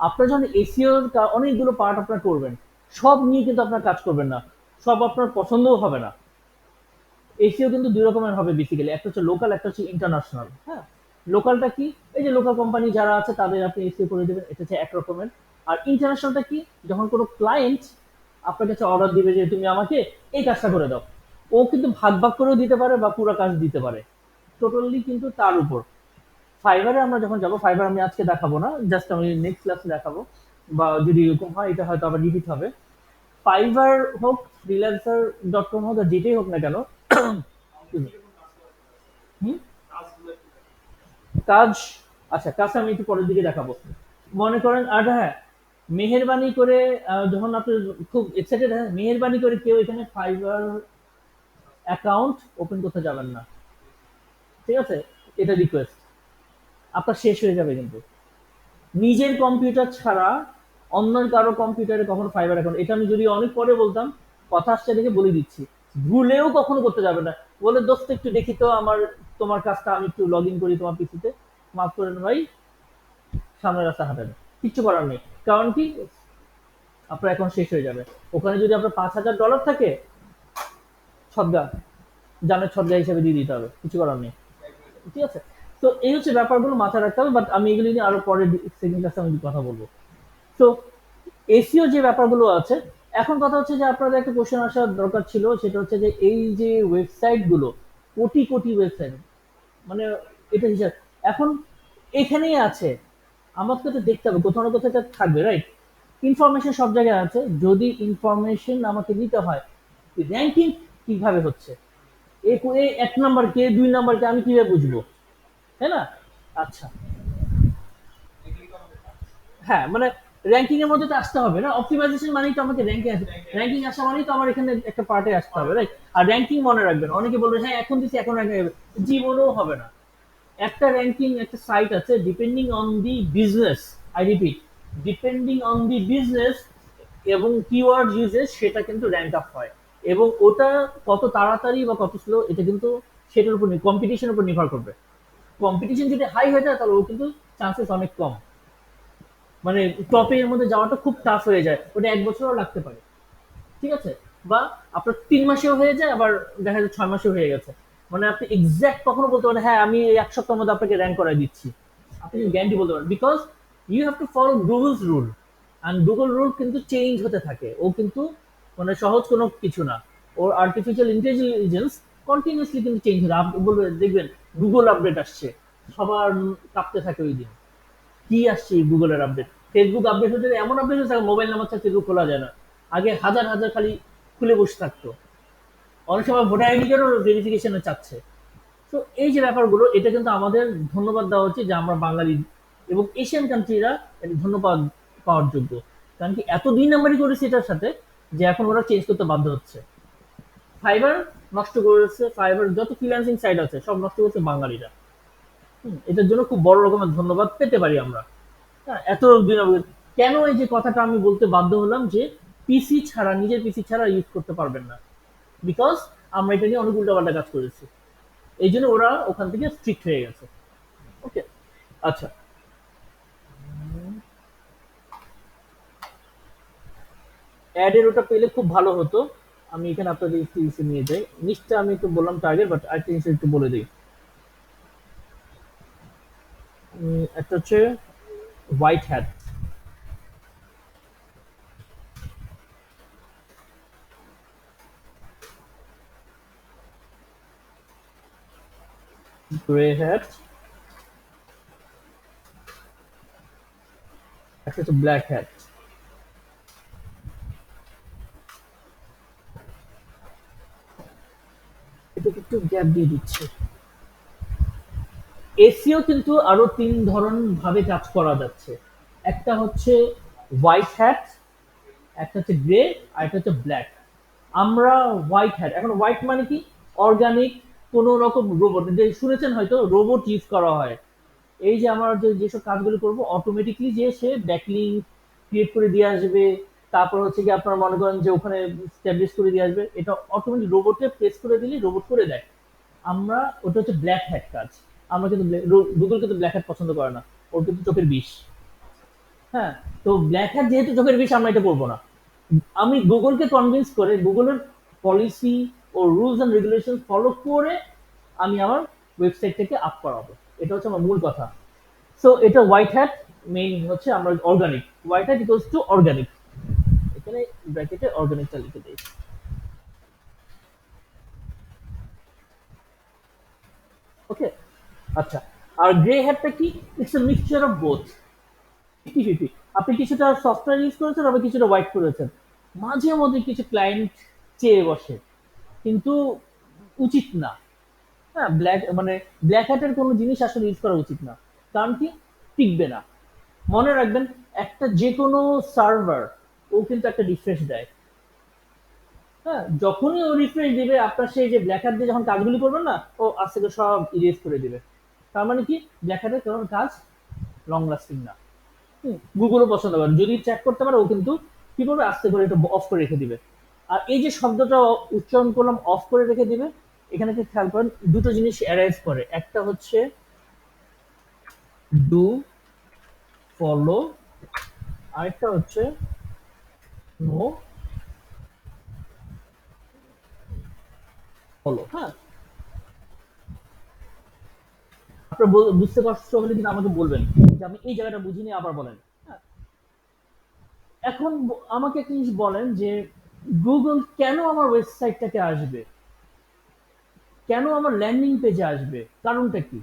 আপনার যখন এসিওর অনেকগুলো পার্ট আপনার করবেন, সব নিয়ে কিন্তু আপনার কাজ করবেন না, সব আপনার পছন্দও হবে না। এসিও কিন্তু দুই রকমের হবে বেসিক্যালি, একটা হচ্ছে লোকাল, একটা হচ্ছে ইন্টারন্যাশনাল। হ্যাঁ, লোকালটা কি? এই যে লোকাল কোম্পানি যারা আছে তাদের আপনি এসিও করে দেবেন, এটা হচ্ছে এক রকমের। আর ইন্টারন্যাশনালটা কি? যখন কোনো ক্লায়েন্ট আপনার কাছে অর্ডার দিবে যে তুমি আমাকে এই কাজটা করে দাও, ও কিন্তু ভাগ ভাগ করেও দিতে পারে বা পুরো কাজ দিতে পারে, টোটালি কিন্তু তার উপর। ফাইবারে আমরা যখন যাবো, ফাইবার আমি আজকে দেখাবো না, জাস্ট আমি নেক্সট ক্লাসে দেখাবো, বা যদি এরকম হয় এটা হয়তো আবার রিপিট হবে। ফাইবার হোক, ফ্রিল্যান্সার ডট কম হোক, আর যেটাই হোক না কেন, হুম, কাজ, আচ্ছা কাজ আমি একটু পরের দিকে দেখাবো। মনে করেন, আর হ্যাঁ, মেহেরবানি করে, যখন আপনি খুব এক্সাইটেড, হ্যাঁ, মেহেরবানি করে কেউ এখানে ফাইবার অ্যাকাউন্ট ওপেন করতে যাবেন না, ঠিক আছে? এটা রিকোয়েস্ট, আপনার শেষ হয়ে যাবে কিন্তু। নিজের কম্পিউটার ছাড়া অন্যের কারো কম্পিউটারে কখনো ফাইবার অ্যাকাউন্ট, এটা আমি যদি অনেক পরে বলতাম, কথা আসছে দেখে বলে দিচ্ছি, ভুলেও কখনো করতে যাবে না। বলে দোস্ত একটু দেখি তো আমার, তোমার কাজটা আমি একটু লগ ইন করি তোমার পিসিতে, মাফ করেন ভাই, সামনের রাস্তা হাঁটেন, কিচ্ছু করার নেই। কারণ কি? আপনার অ্যাকাউন্ট শেষ হয়ে যাবে। ওখানে যদি আপনার $5,000 থাকে, ছদ্গা, জানের ছদ্গা হিসেবে দিয়ে দিতে হবে, কিছু করার নেই, ঠিক আছে? তো এই হচ্ছে ব্যাপারগুলো মাথায় রাখতে হবে, বাট আমি এগুলি নিয়ে আরো পরে সেকেন্ড ক্লাসে আমি কথা বলবো। তো এসিও যে ব্যাপারগুলো আছে, এখন কথা হচ্ছে যে আপনাদের একটা কোশ্চেন আসার দরকার ছিল, সেটা হচ্ছে যে এই যে ওয়েবসাইট গুলো, কোটি কোটি ওয়েবসাইট, মানে এটা হিসাব এখন এখানেই আছে, আমাকে তো দেখতে হবে কোথাও না কোথাও একটা থাকবে, রাইট? ইনফরমেশন সব জায়গায় আছে, যদি ইনফরমেশন আমাকে দিতে হয়, র্যাঙ্কিং কিভাবে হচ্ছে, এ এক নাম্বার কে, দুই নাম্বার কে, আমি কিভাবে বুঝবো, তাই না? আচ্ছা, হ্যাঁ, মানে র‍্যাঙ্কিং এর মধ্যে তো আসতে হবে না, অপটিমাইজেশন মানেই তো আমাকে র‍্যাঙ্কিং আসবে, র‍্যাঙ্কিং আসা মানেই তো আমার এখানে একটা পার্টে আসতে হবে, রাইট? আর র‍্যাঙ্কিং মনে রাখবেন, অনেকে বলবে হ্যাঁ এখন দিচ্ছি এখন র‍্যাঙ্কিং হবে, জীবনেও হবে না। একটা র‍্যাঙ্কিং একটা সাইট আছে, depending on the business, I repeat, depending on the business এবং কিওয়ার্ড ইউজেস, সেটা কিন্তু র‍্যাঙ্ক আপ হয়, এবং ওটা কত তাড়াতাড়ি বা কত স্লো, এটা কিন্তু সেটার উপর কম্পিটিশনের উপর নির্ভর করবে। কম্পিটিশন যদি হাই হয়ে যায় তাহলে ও কিন্তু চান্সেস অনেক কম, মানে টপে এর মধ্যে যাওয়াটা খুব টাফ হয়ে যায়, ওটা এক বছরও লাগতে পারে, ঠিক আছে? বা আপনার ৩ মাসেও হয়ে যায়, আবার দেখা যায় ৬ মাসেও হয়ে গেছে, মানে আপনি এক্সাক্ট কখনো বলতে পারেন হ্যাঁ আমি এই ১ সপ্তাহের মধ্যে আপনাকে র্যাঙ্ক করাই দিচ্ছি, আপনি গ্যারান্টি বলতে পারেন, because you have to follow Google's rule, and Google rule কিন্তু চেঞ্জ হতে থাকে, ও কিন্তু মানে সহজ কোনো কিছু না, ওর আর্টিফিশিয়াল ইন্টেলিজেন্স কন্টিনিউসলি কিন্তু চেঞ্জ হতে, আপনি বলবেন দেখবেন গুগল আপডেট আসছে, সবার কাঁপতে থাকে ওই দিন, কি আসছে গুগলের আপডেট, ফেসবুক আপডেট হতে এমন আপডেট হচ্ছে মোবাইল নাম্বার ছাড়া ফেসবুক খোলা যায় না, আগে হাজার হাজার খালি খুলে বসে থাকতো, অনেক সময় ভোটার আইডি কার্ডও ভেরিফিকেশনে চাচ্ছে। তো এই যে ব্যাপারগুলো, এটা কিন্তু আমাদের ধন্যবাদ দেওয়া উচিত যে আমরা বাঙালি এবং এশিয়ান কান্ট্রিরা এটা ধন্যবাদ পাওয়ার যোগ্য, কারণ কি এত দুই নাম্বারই করেছে এটার সাথে, যে এখন ওরা চেঞ্জ করতে বাধ্য হচ্ছে। ফাইবার নষ্ট করেছে, ফাইবার যত ফ্রিল্যান্সিং সাইট আছে সব নষ্ট করছে বাঙালিরা। এটার জন্য খুব বড় রকমের ধন্যবাদ পেতে পারি আমরা। হ্যাঁ, এত দিন কেন এই যে কথাটা আমি বলতে বাধ্য হলাম যে পিসি ছাড়া, নিজের পিসি ছাড়া ইউজ করতে পারবেন না, বিকজ আমরা এটা নিয়ে অনেক উল্টাপাল্টা কাজ করেছি, এই জন্য ওরা ওখান থেকে স্ট্রিক্ট হয়ে গেছে। ওকে, আচ্ছা, অ্যাডের ওটা পেলে খুব ভালো হতো, আমি এখানে আপনাদের একটু ইস্যু নিয়ে যাই, নিচটা আমি একটু বললাম টার্গেট, বাট আরেকটা জিনিস একটু বলে দিই। একটা হচ্ছে হোয়াইট হ্যাট, গ্রে হ্যাট, একটা হচ্ছে ব্ল্যাক হ্যাট। এটাকে একটু গ্যাপ দিয়ে দিচ্ছি। এসিও কিন্তু আরো তিন ধরন ভাবে কাজ করা যাচ্ছে, একটা হচ্ছে হোয়াইট হ্যাট, একটা হচ্ছে গ্রে, আর একটা হচ্ছে ব্ল্যাক। আমরা হোয়াইট হ্যাট, এখন হোয়াইট মানে কি, অর্গানিক, কোন রকম রোবট, যে শুনেছেন হয়তো রোবট ইউজ করা হয়, এই যে আমরা যেসব কাজগুলো করব অটোমেটিকলি যে সে ব্যাকলিঙ্ক ক্রিয়েট করে দিয়ে আসবে, তারপর হচ্ছে কি আপনার মনে করেন যে ওখানে স্ট্যাবলিশ করে দিয়ে আসবে, এটা অটোমেটিক রোবটে প্রেস করে দিলে রোবট করে দেয়। আমরা ওটা হচ্ছে ব্ল্যাক হ্যাট কাজ, আমরা কিন্তু গুগল কিন্তু ব্ল্যাক হ্যাট পছন্দ করে না, ওর কিন্তু চোখের বিষ। হ্যাঁ, তো ব্ল্যাক হ্যাট যেহেতু চোখের বিষ, আমরা এটা করবো না। আমি গুগলকে কনভিন্স করে গুগলের পলিসি ও রুলস এন্ড রেগুলেশন ফলো করে আমি আমার ওয়েবসাইটটাকে আপ করাবো, এটা হচ্ছে আমার মূল কথা। সো এটা হোয়াইট হ্যাট, মেইন হচ্ছে আমরা organic, white hat equals to organic, এখানে ব্র্যাকেটে অর্গানিকটা লিখে দিই। ওকে, আচ্ছা, আর গ্রে হ্যাটটা কি, it's a mixture of both, 50-50, আপনি কিছুটা সফটওয়্যার ইউজ করেছেন, আবার কিছুটা হোয়াইট করেছেন, মাঝে মধ্যে কিছু ক্লায়েন্ট চেয়ে বসে, কিন্তু উচিত না। হ্যাঁ, ব্ল্যাক মানে ব্ল্যাক হ্যাটের কোনো জিনিস আসলে ইউজ করা উচিত না, কারণ কি, টিকবে না। মনে রাখবেন, একটা যে কোনো সার্ভার ও কিন্তু একটা রিফ্রেশ দেয়। হ্যাঁ, যখনই ও রিফ্রেশ দিবে, আপনার সেই যে ব্ল্যাক হ্যাট দিয়ে যখন কাজগুলি করবেন না, ও আস্তে করে সব ইরেজ করে দিবে। তার মানে কি, ব্ল্যাক হ্যাটের কোনো কাজ লং লাস্টিং না। গুগলও পছন্দ করে, যদি চেক করতে পারে ও কিন্তু কি করবে, আস্তে করে এটা অফ করে রেখে দিবে। আর এই যে শব্দটা উচ্চারণ করলাম অফ করে রেখে দিবে, এখানে কি খেয়াল করেন, দুটো জিনিস অ্যারাইজ করে, একটা হচ্ছে ডু ফলো, আরেকটা হচ্ছে নো ফলো। হ্যাঁ, আপনার বুঝতে কষ্ট হলে কিন্তু আমাকে বলবেন যে আমি এই জায়গাটা বুঝিনি, আবার বলেন। হ্যাঁ, এখন আমাকে একটা জিনিস বলেন যে গুগল কেন আমার ওয়েবসাইটটাকে আসবে, কেন আমার ল্যান্ডিং পেজে আসবে, কারণটা কি,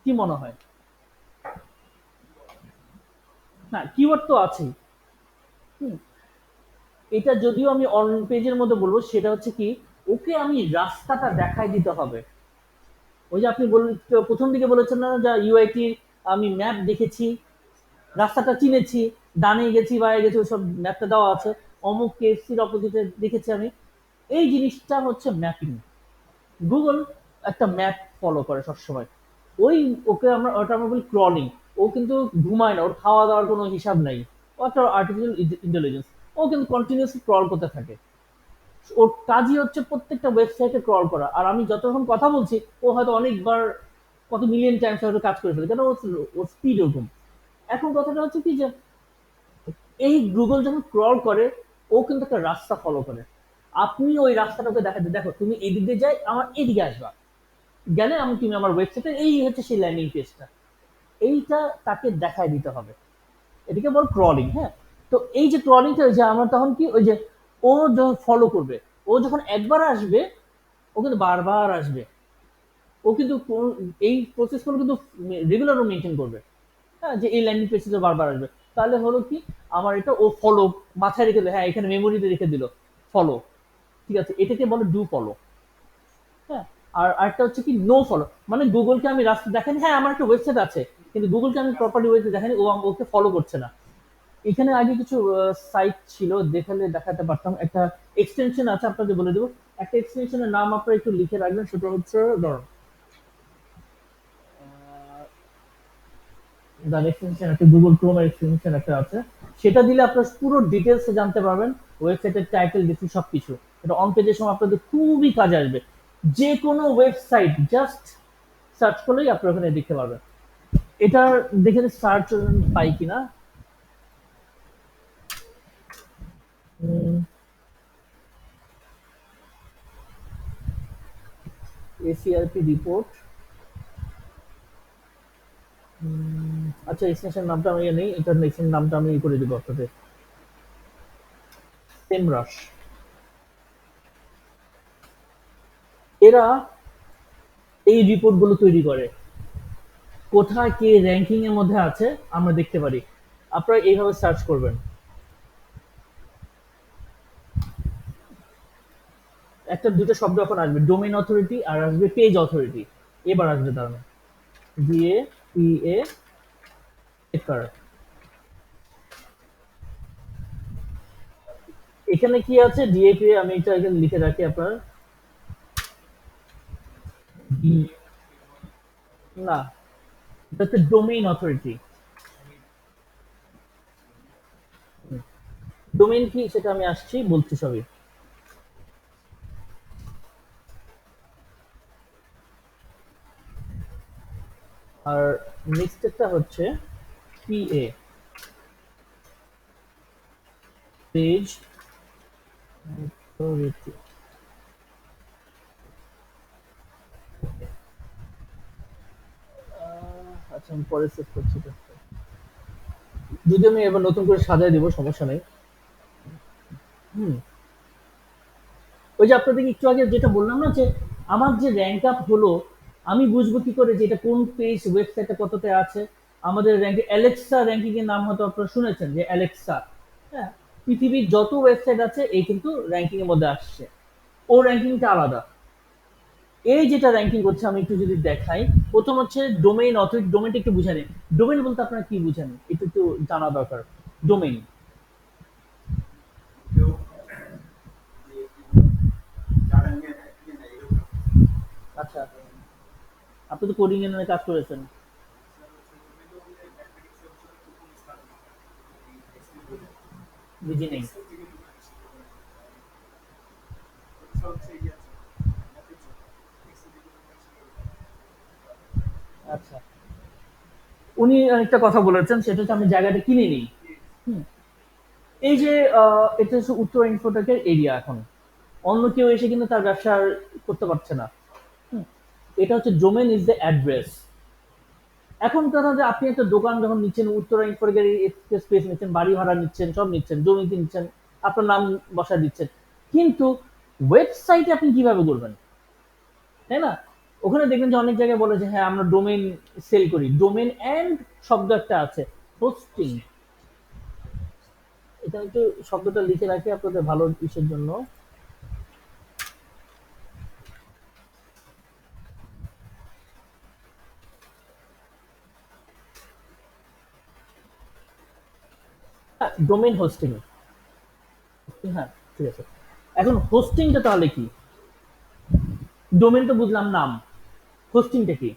কি মনে হয়? না, কিওয়ার্ড তো আছেই। হুম, এটা যদিও আমি অন পেজের মধ্যে বলবো, সেটা হচ্ছে কি, ওকে আমি রাস্তাটা দেখাই দিতে হবে। ওই যে আপনি বললেন, প্রথম দিকে বলেছেন না যে ইউআইটি, আমি ম্যাপ দেখেছি, রাস্তাটা চিনেছি, ডানে গেছি বাইরে গেছি, ওইসব ম্যাপটা দেওয়া আছে, অমুক কেএফসির অপোজিটে দেখেছি আমি। এই জিনিসটা হচ্ছে ম্যাপিং। গুগল একটা ম্যাপ ফলো করে সবসময়। ওই, ওকে আমরা, ওটা আমরা বলি ক্রলিং। ও কিন্তু ঘুমায় না, ওর খাওয়া দাওয়ার কোনো হিসাব নাই। ও একটা আর্টিফিশিয়াল ইন্টেলিজেন্স। ও কিন্তু কন্টিনিউসলি ক্রল করতে থাকে। ওর কাজই হচ্ছে প্রত্যেকটা ওয়েবসাইটে ক্রল করা। আর আমি যতক্ষণ কথা বলছি, ও হয়তো অনেকবার, কত মিলিয়ন টাইমস হয়তো কাজ করে ফেলে, কেন ওর স্পিড ওরকম। এখন কথাটা হচ্ছে কি যে এই গুগল যখন ক্রল করে, ও কিন্তু একটা রাস্তা ফলো করে। আপনি ওই রাস্তাটাকে দেখাতে, দেখো তুমি এদিক দিয়ে যাই, আমার এদিকে আসবা, গেলে আমি, তুমি আমার ওয়েবসাইটে, এই হচ্ছে সেই ল্যান্ডিং পেজটা। এইটা তাকে দেখায় দিতে হবে। এটাকে বল ক্রলিং। হ্যাঁ, তো এই যে ক্রলিংটা, যে আমরা তখন কি, ওই যে ও যখন ফলো করবে, ও যখন একবার আসবে, ও কিন্তু বারবার আসবে। ও কিন্তু এই প্রসেসগুলো কিন্তু রেগুলার মেনটেন করবে। হ্যাঁ, যে এই ল্যান্ডিং পেজে বারবার আসবে। তাহলে হলো কি, আমার এটা ও ফলো মাথায় রেখে দিল, হ্যাঁ এখানে মেমোরিতে রেখে দিল ফলো। ঠিক আছে, এটাকে বলে ডু ফলো। হ্যাঁ, আর আরেকটা হচ্ছে কি নো ফলো, মানে গুগলকে আমি রাস্তা দেখেন, হ্যাঁ আমার একটা ওয়েবসাইট আছে, কিন্তু গুগলকে আমি প্রপারলি ওয়েতে দেখেনি, ও ওকে ফলো করছে না। এখানে আগে কিছু সাইট ছিল, দেখালে দেখাতে পারতাম। একটা এক্সটেনশন আছে, আপনাকে বলে দেবো। একটা এক্সটেনশনের নাম আপনারা একটু লিখে রাখবেন, সেটা হচ্ছে ধরুন দ্য এক্সটেনশন, একটা গুগল ক্রোম এক্সটেনশন একটা আছে। সেটা দিলে আপনার পুরো ডিটেলস জানতে পারবেন, ওয়েবসাইটের টাইটেল ডিসক্রিপশন সবকিছু। এটা অন পেজের সময় আপনাদের খুবই কাজে আসবে। যে কোনো ওয়েবসাইট জাস্ট সার্চ করলেই আপনারা ওখানে দেখতে পারবেন। এটা দেখে সার্চ পাই কিনা। ACRP report. আচ্ছা, এক্সটেনশন নামটা আমি নেই, এটার এক্সটেনশন নামটা আমি করে দেবো আপনাদের। সেমরাশ। এরা এই রিপোর্ট গুলো তৈরি করে, কোথায় কে র্যাঙ্কিং এর মধ্যে আছে আমরা দেখতে পারি। আপনারা এইভাবে সার্চ করবেন। একটা দুটো শব্দ এখন আসবে, ডোমেইন অথরিটি আর আসবে পেজ অথরিটি। এবার আসবে তার ডিএ পি এ একার। এখানে কি আছে ডিএপি, আমি এটা এখানে লিখে রাখি আপনার। না, এটা হচ্ছে ডোমেইন অথরিটি। ডোমেইন কি সেটা আমি আসছি, বলছি সবই। আর নেক্সটটা হচ্ছে পিএ, পেজ অথরিটি। আচ্ছা, আমি পরে সেভ করছি এটা। যদি আমি এবার নতুন করে সাজাই দিব, সমস্যা নেই। হুম, ওই যে আপনাদেরকে একটু আগে যেটা বললাম না, যে আমার যে র্যাঙ্ক আপ হলো, আমি বুঝবো কি করে যে এটা কোন পেজ ওয়েবসাইটে কততে আছে। আমাদের র্যাঙ্কে অ্যালেক্সা র্যাঙ্কিং এর নাম হয়তো আপনারা শুনেছেন, যে অ্যালেক্সা। হ্যাঁ, পৃথিবীর যত ওয়েবসাইট আছে এই কিন্তু র্যাঙ্কিং এর মধ্যে আসছে। ও র্যাঙ্কিংটা আলাদা। এই যেটা র্যাঙ্কিং করছে, আমি একটু যদি দেখাই। প্রথম হচ্ছে ডোমেইন অথরিটি। ডোমেইনটা একটু বুঝে নিন। ডোমেইন বলতে আপনারা কি বুঝেন, একটু একটু জানা দরকার। ডোমেইন, আচ্ছা, আপনি তো কোডিং এর কাজ করেছেন। বুঝি নেই। আচ্ছা, উনি একটা কথা বলেছেন, সেটা হচ্ছে আমি জায়গাটা কিনে নিই। হুম, এই যে এটা হচ্ছে উত্তর ইনফোটেকের এরিয়া। এখন অন্য কেউ এসে কিন্তু তার ব্যবসা আর করতে পারছে না। হুম, এটা হচ্ছে ডোমেন ইজ দ্য অ্যাড্রেস। এখন কথা যে আপনি একটা দোকান যখন নিচ্ছেন, উত্তরা ইনফোটেকের স্পেস নিচ্ছেন, বাড়ি ভাড়া নিচ্ছেন, সব নিচ্ছেন, জমিতে নিচ্ছেন, আপনার নাম বসা দিচ্ছেন, কিন্তু ওয়েবসাইটে আপনি কিভাবে করবেন, তাই না? ওখানে দেখবেন যে অনেক জায়গায় বলে যে হ্যাঁ আমরা ডোমেন সেল করি, ডোমেন এন্ড শব্দ একটা আছে, হোস্টিং। এটা একটু শব্দটা লিখে রাখি আপনাদের ভালো ইসের জন্য। Domain hosting. হ্যাঁ, ঠিক আছে। এখন হোস্টিংটা তাহলে কি? ডোমেন তো বুঝলাম নাম, হোস্টিংটা কি?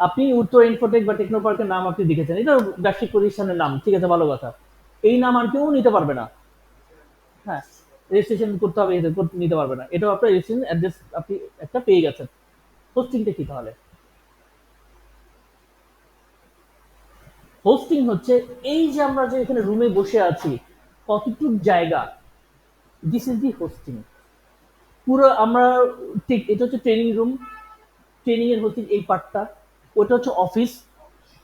আপনি উত্তর ইনফোটেক বা টেকনো পার্কের নাম আপনি লিখেছেন, এটা ব্যবসায়িক প্রতিষ্ঠানের নাম, ঠিক আছে, ভালো কথা। এই নাম আর কেউ নিতে পারবে না। হ্যাঁ, রেজিস্ট্রেশন করতে হবে, এটা করতে নিতে পারবে না, এটাও আপনার রেজিস্ট্রেশন অ্যাড্রেস আপনি একটা পেয়ে গেছেন। হোস্টিংটা কি তাহলে? হোস্টিং হচ্ছে এই যে আমরা যে এখানে রুমে বসে আছি, কতটুক জায়গা, দিস ইজ দি হোস্টিং। পুরো আমরা ঠিক, এটা হচ্ছে ট্রেনিং রুম, ট্রেনিং এর হচ্ছে এই পার্টটা, ওটা হচ্ছে অফিস।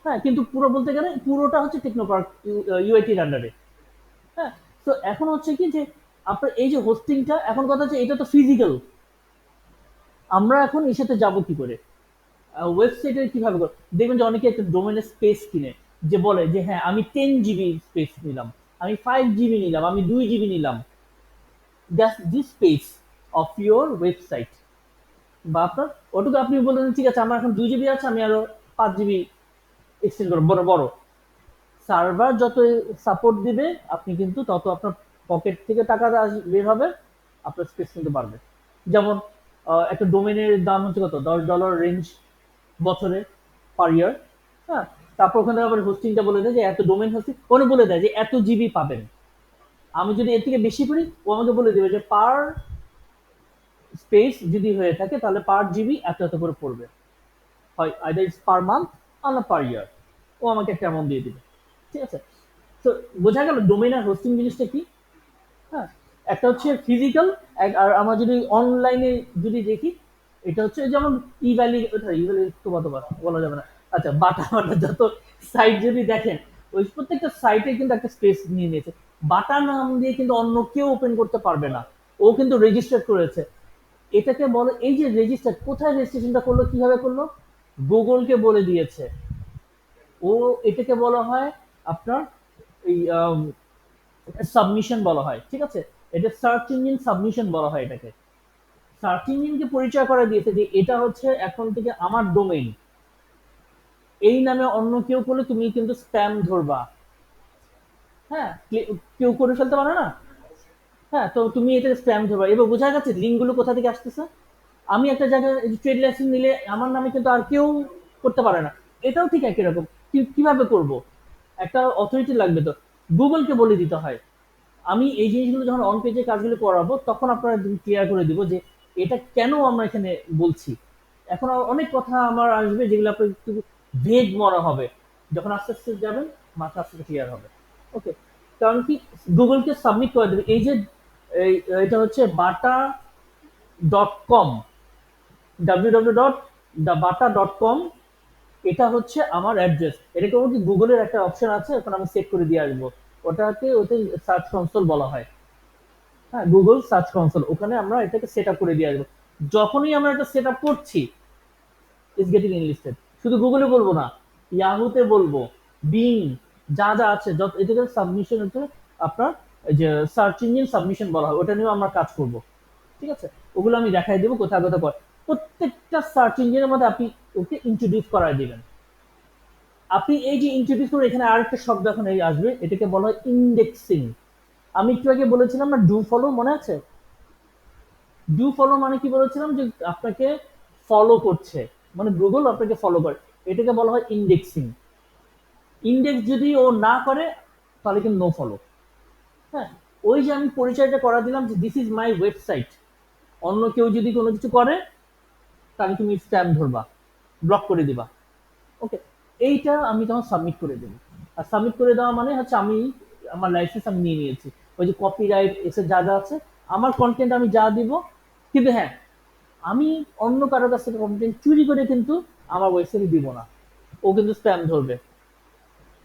হ্যাঁ, কিন্তু পুরো বলতে গেলে পুরোটা হচ্ছে টেকনো পার্ক ইউআইটির আন্ডারে। হ্যাঁ, তো এখন হচ্ছে কি যে আপনার এই যে হোস্টিংটা, এখন কথা হচ্ছে এটা তো ফিজিক্যাল, আমরা এখন এর সাথে যাবো কি করে? ওয়েবসাইটে কিভাবে দেখবেন যে অনেকে একটা ডোমেনের স্পেস কিনে, যে বলে যে হ্যাঁ আমি 10 জিবি স্পেস নিলাম, আমি 5 জিবি নিলাম, আমি 2 জিবি নিলাম। That's the space of your website. বা আপনার ওটুকু আপনি বললেন ঠিক আছে আমার এখন 2 জিবি আছে, আমি আরো 5 জিবি এক্সটেন্ড করবো, বড় বড় সার্ভার যত সাপোর্ট দিবে, আপনি কিন্তু তত আপনার পকেট থেকে টাকা বের হবে, আপনার স্পেস কিন্তু বাড়বে। যেমন একটা ডোমেনের দাম হচ্ছে কত, $10 রেঞ্জ বছরে, পার ইয়ার। হ্যাঁ, তারপর ওখানে আবার হোস্টিংটা বলে দেয় যে এত ডোমেন হোস্টিং, ওখানে বলে দেয় যে এত জিবি পাবেন। আমি যদি এর থেকে বেশি করি, ও আমাকে বলে দেবে যে পার স্পেস যদি হয়ে থাকে তাহলে পার জিবি এত এত করে পড়বে, হয় আইদার ইটস পার মান্থ আর না পার ইয়ার। ও আমাকে একটা অ্যামাউন্ট দিয়ে দিবে, ঠিক আছে। তো বোঝা গেল ডোমেন আর হোস্টিং জিনিসটা কি। হ্যাঁ, একটা হচ্ছে ফিজিক্যাল, আর আমরা যদি অনলাইনে যদি দেখি, এটা হচ্ছে যেমন ই ভ্যালি, ওটা ই ভ্যালি তো কতবার বলা যাবে না। আচ্ছা, বাটা বাটা যত সাইট যদি দেখেন, ওই প্রত্যেকটা সাইটে কিন্তু একটা স্পেস নিয়ে নিয়েছে। বাটা নাম দিয়ে কিন্তু অন্য কেউ ওপেন করতে পারবে না, ও কিন্তু রেজিস্টার করেছে। এটাকে বলে এই যে রেজিস্টার, কোথায় রেজিস্ট্রেশনটা করলো, কিভাবে করলো, গুগলকে বলে দিয়েছে। ও এটাকে বলা হয় আপনার এই সাবমিশন বলা হয়, ঠিক আছে। এটা সার্চ ইঞ্জিন সাবমিশন বলা হয় এটাকে। সার্চ ইঞ্জিনকে পরিচয় করে দিয়েছে যে এটা হচ্ছে এখন থেকে আমার ডোমেইন, এই নামে অন্য কেউ করলে তুমি কিন্তু স্প্যাম ধরবা। হ্যাঁ, কেউ করে ফেলতে পারে না। হ্যাঁ, তো তুমি এটা স্প্যাম ধরবা। এবার বোঝা যাচ্ছে লিঙ্ক গুলো কোথা থেকে আসতেছে। আমি একটা জায়গায় ট্রেড লাইসেন্স নিলে আমার নামে কিন্তু আর কেউ করতে পারে না, এটাও ঠিক একই রকম। কিভাবে করব? একটা অথরিটি লাগবে, তো গুগলকে বলে দিতে হয়। আমি এই জিনিসগুলো যখন অন পেজে কাজগুলো করাবো, তখন আপনারা ক্লিয়ার করে দিব যে এটা কেন আমরা এখানে বলছি। এখন অনেক কথা আমার আসবে যেগুলো আপনার একটু ভেগ মনে হবে, যখন আস্তে আস্তে যাবেন মাথা আস্তে আস্তে ক্লিয়ার হবে। ওকে, কারণ কি, গুগলকে সাবমিট করে দেবে এই যে এটা হচ্ছে bata.com, www.bata.com। এটা হচ্ছে আমার অ্যাড্রেস, এটা কেবল কি গুগলের একটা অপশন আছে, ওখানে আমি সেট করে দিয়ে আসবো। ওটাকে ওতে সার্চ কনসোল বলা হয়। হ্যাঁ, গুগল সার্চ কনসোল, ওখানে আমরা এটাকে সেট আপ করে দিয়ে আসবো। যখনই আমরা এটা সেট আপ করছি, ইজ গেটিং ইনলিস্টেড। শুধু গুগলে বলবো না, ইয়াহুতে বলবো, বিং, যা যা আছে যত, এটাকে সাবমিশন হচ্ছে আপনার এই যে সার্চ ইঞ্জিন সাবমিশন বলা হয়, ওটা নিয়েও আমরা কাজ করব, ঠিক আছে। ওগুলো আমি দেখাই দেবো কোথায় কোথায় করে। প্রত্যেকটা সার্চ ইঞ্জিনের মধ্যে আপনি ওকে ইন্ট্রোডিউস করায় দিবেন। আপনি এই যে ইন্ট্রোডিউস করে, এখানে আরেকটা শব্দ এখন এই আসবে, এটাকে বলা হয় ইন্ডেক্সিং। আমি একটু আগে বলেছিলাম না ডু ফলো, মনে আছে? ডু ফলো মানে কি বলেছিলাম, যে আপনাকে ফলো করছে, মানে গুগল আপনাকে ফলো করে, এটাকে বলা হয় ইন্ডেক্সিং। ইন্ডেক্স যদি ও না করে, তাহলে কিন্তু নো ফলো। হ্যাঁ, ওই যে আমি পরিচয়টা করা দিলাম যে দিস ইজ মাই ওয়েবসাইট, অন্য কেউ যদি কোনো কিছু করে, তাহলে তুমি স্প্যাম ধরবা, ব্লক করে দিবা। ওকে, এইটা আমি তখন সাবমিট করে দেবো। আর সাবমিট করে দেওয়া মানে হচ্ছে আমি আমার লাইসেন্স আমি নিয়ে নিয়েছি। ওই যে কপিরাইট এসে যা যা আছে, আমার কন্টেন্ট আমি যা দিব। কিন্তু হ্যাঁ, আমি অন্য কারোর কাছ থেকে কন্টেন্ট চুরি করে কিন্তু আমার ওয়েবসাইটে দিব না, ও কিন্তু স্প্যাম ধরবে।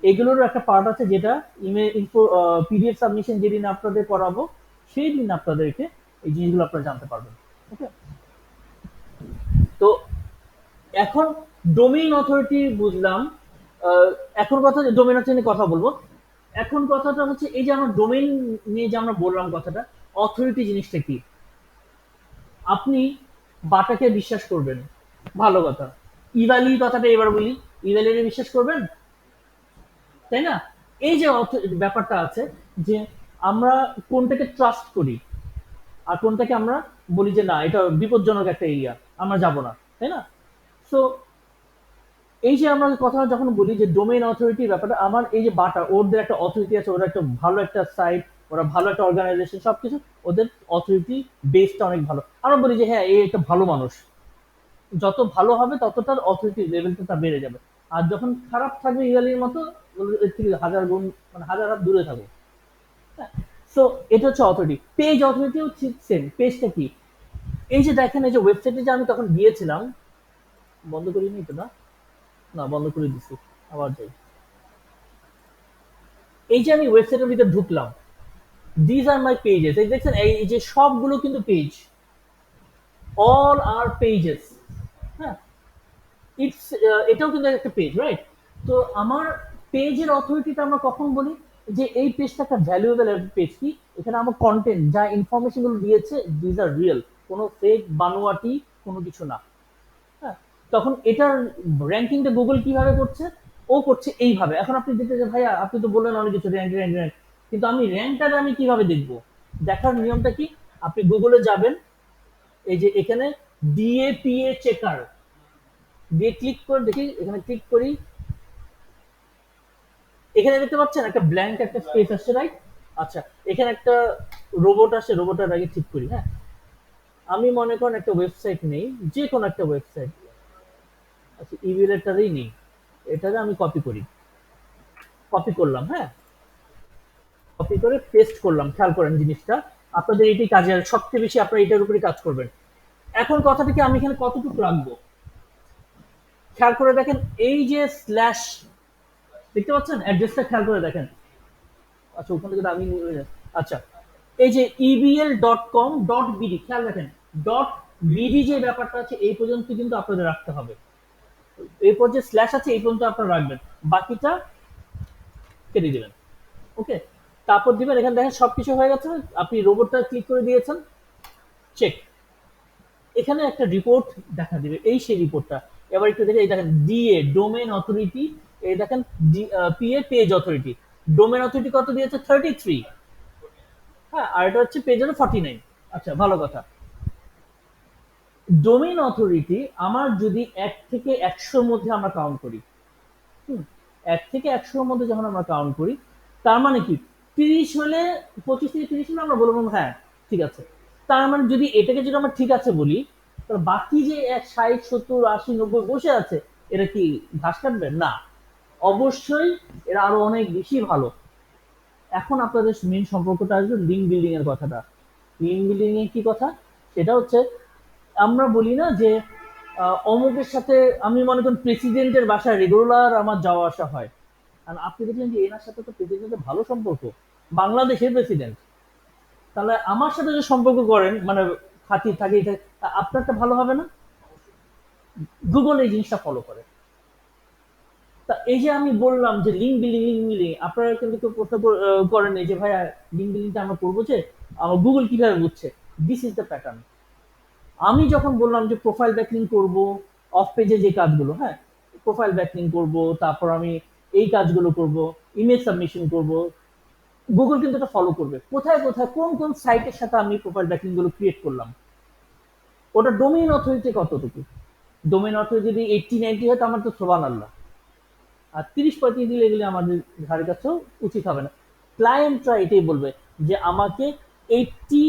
এগুলোরও একটা পার্ট আছে যেটা ইমেল ইনফো, পিডিএফ সাবমিশন যেদিন আপনাদের করাবো সেই দিন আপনাদেরকে এই জিনিসগুলো আপনারা জানতে পারবেন। ওকে, তো এখন ডোমেইন অথরিটি বুঝলাম। আহ, এখন কথা ডোমেইন অথরিটি নিয়ে কথা বলবো। এখন কথাটা হচ্ছে এই যে আমরা ডোমেইন নিয়ে যে আমরা বললাম কথাটা, অথরিটি জিনিসটা কি? আপনি বাটাকে বিশ্বাস করবেন, ভালো কথা। ইভালি কথাটা এবার বলি, ইভালিরে বিশ্বাস করবেন, তাই না? এই যে ব্যাপারটা আছে যে আমরা কোনটাকে ট্রাস্ট করি আর কোনটাকে আমরা বলি যে না এটা বিপজ্জনক একটা এরিয়া, আমরা যাব না, তাই না? সো এই যে আমরা কথা যখন বলি যে ডোমেইন অথরিটির ব্যাপারটা, আমার এই যে বাটা ওদের একটা অথরিটি আছে, ওরা একটা ভালো একটা সাইট, ওরা ভালো একটা অর্গানাইজেশন, সবকিছু ওদের অথরিটি বেসটা অনেক ভালো। আমরা বলি যে হ্যাঁ এই একটা ভালো মানুষ, যত ভালো হবে তত তার অথরিটি লেভেলটা তার বেড়ে যাবে। আর যখন খারাপ থাকবে ইরালির মতো, এর থেকে হাজার গুণ, মানে হাজার হাত দূরে থাকো। সো এটা হচ্ছে অথরিটি। পেজ অথরিটিও ঠিক সেম। পেজটা কি? এই যে দেখেন এই যে ওয়েবসাইটে যে আমি তখন গিয়েছিলাম, বন্ধ করিনি তো না? না, বন্ধ করে দিছি, আবার যাই। এই যে আমি ওয়েবসাইটের ভিতরে ঢুকলাম, দিজ আর মাই পেজেস, এই দেখছেন এই যে সবগুলো কিন্তু পেজ, অল আর পেজেস। হ্যাঁ, ইটস, এটাও কিন্তু একটা পেজ, রাইট? তো আমার পেজের অথরিটিটা আমরা কখন বলি যে এই পেজটা একটা ভ্যালুয়েবল পেজ। কি? এখানে আমার কন্টেন্ট যা ইনফরমেশন গুলো দিয়েছে দিজ আর রিয়েল, কোনো ফেক বানোয়াটি কোনো কিছু না। হ্যাঁ, তখন এটার র্যাঙ্কিংটা গুগল কিভাবে করছে? ও করছে এইভাবে। এখন আপনি দেখতে যে ভাইয়া আপনি তো বললেন অনেক কিছু র্যাঙ্ক র্যাঙ্ক র্যাঙ্ক, কিন্তু আমি র্যাঙ্কটা আমি কিভাবে দেখবো? দেখার নিয়মটা কি? আপনি গুগলে যাবেন, এই যে এখানে ডিএপিএ চেকার দিয়ে ক্লিক করে দেখি, এখানে ক্লিক করি, এখানে দেখতে পাচ্ছেন একটা ব্ল্যাঙ্ক একটা স্পেস আসছে, রাইট? আচ্ছা, এখানে একটা রোবট আসে, রোবটের আগে ঠিক করি। হ্যাঁ, আমি মনে করেন একটা ওয়েবসাইট নেই, যে কোনো একটা ওয়েবসাইট, আচ্ছা ইমেলেরটারই নেই, এটারে আমি কপি করি, কপি করলাম। হ্যাঁ, কপি করে পেস্ট করলাম, খেয়াল করেন জিনিসটা, আপনাদের এটি কাজে আসবে। সবচেয়ে বেশি আপনারা এটার উপরে কাজ করবেন। এখন কথাটা কি, আমি এখানে কতটুকু রাখবো? খেয়াল করে দেখেন, এই যে স্ল্যাশ দেখতে পাচ্ছেন অ্যাড্রেসটা, খেয়াল করে দেখেন। আচ্ছা, ওখান থেকে আমি আচ্ছা, এই যে ebl.com.bd, খেয়াল রাখেন, ডট বিডি যে ব্যাপারটা আছে এই পর্যন্ত কিন্তু আপনাদের রাখতে হবে। এরপর যে স্ল্যাশ আছে এই পর্যন্ত আপনারা রাখবেন, বাকিটা কেটে দিবেন। ওকে, তারপর দিবেন, এখানে দেখেন সবকিছু হয়ে গেছে। আপনি রোবটটা ক্লিক করে দিয়েছেন, চেক। এখানে একটা রিপোর্ট দেখা দিবে, এই সেই রিপোর্টটা। এবার একটু দেখে, এই দেখেন ডিএ ডোমেন অথরিটি, এই দেখেন PA page authority. Domain authority কত দিয়েছে? 33। হ্যাঁ, আর এটা হচ্ছে পেজ হলো 49। আচ্ছা, ভালো কথা। ডোমেইন অথরিটি আমার যদি ১ থেকে ১০০ মধ্যে আমরা কাউন্ট করি, হুম, ১ থেকে ১০০ মধ্যে যখন আমরা কাউন্ট করি, তার মানে কি ৩০ হলে, ২৫ থেকে ৩০ হলে আমরা বলবো হ্যাঁ ঠিক আছে। তার মানে যদি এটাকে যদি আমরা ঠিক আছে বলি, তাহলে বাকি যে ৬০, ৭০, ৮০, ৯০ বসে আছে, এরা কি ঘাস কাটবে? না, অবশ্যই এরা আরো অনেক বেশি ভালো। এখন আপনাদের মেন সম্পর্কটা আসবে লিঙ্ক বিল্ডিং এর কথাটা। লিঙ্ক বিল্ডিং এর কি কথা? সেটা হচ্ছে আমরা বলি না যে অমুকের সাথে, আমি মনে করেন প্রেসিডেন্টের বাসায় রেগুলার আমার যাওয়া আসা হয়, আর আপনি দেখলেন যে এনার সাথে তো প্রেসিডেন্টের ভালো সম্পর্ক, বাংলাদেশের প্রেসিডেন্ট, তাহলে আমার সাথে যে সম্পর্ক করেন মানে খাতির থাকে, আপনারটা ভালো হবে না? গুগল এই জিনিসটা ফলো করে। তা এই যে আমি বললাম যে লিঙ্ক বিল্ডিং, লিঙ্ক বিল্ডিং, আপনারা কিন্তু কেউ প্রশ্ন করেন এই যে ভাইয়া লিঙ্ক বিল্ডিংটা আমরা করবো যে আমার গুগল কিভাবে বুঝছে? This is the pattern. আমি যখন বললাম যে প্রোফাইল ব্যাকলিং করব, অফ পেজে যে কাজগুলো, হ্যাঁ, প্রোফাইল ব্যাকলিং করব, তারপর আমি এই কাজগুলো করব, ইমেজ সাবমিশন করব, গুগল কিন্তু এটা ফলো করবে। কোথায় কোথায় কোন কোন সাইটের সাথে আমি প্রোফাইল ব্যাকলিং গুলো ক্রিয়েট করলাম, ওটা ডোমেইন অথরিটি কতটুকু। ডোমেইন অথরিটি যদি 80-90 হয় তো আমার তো সোবান আল্লাহ, আর 30-35 দিলে এগুলি আমাদের ধারে কাছেও উচিত হবে না। ক্লায়েন্টরা এটাই বলবে যে আমাকে 80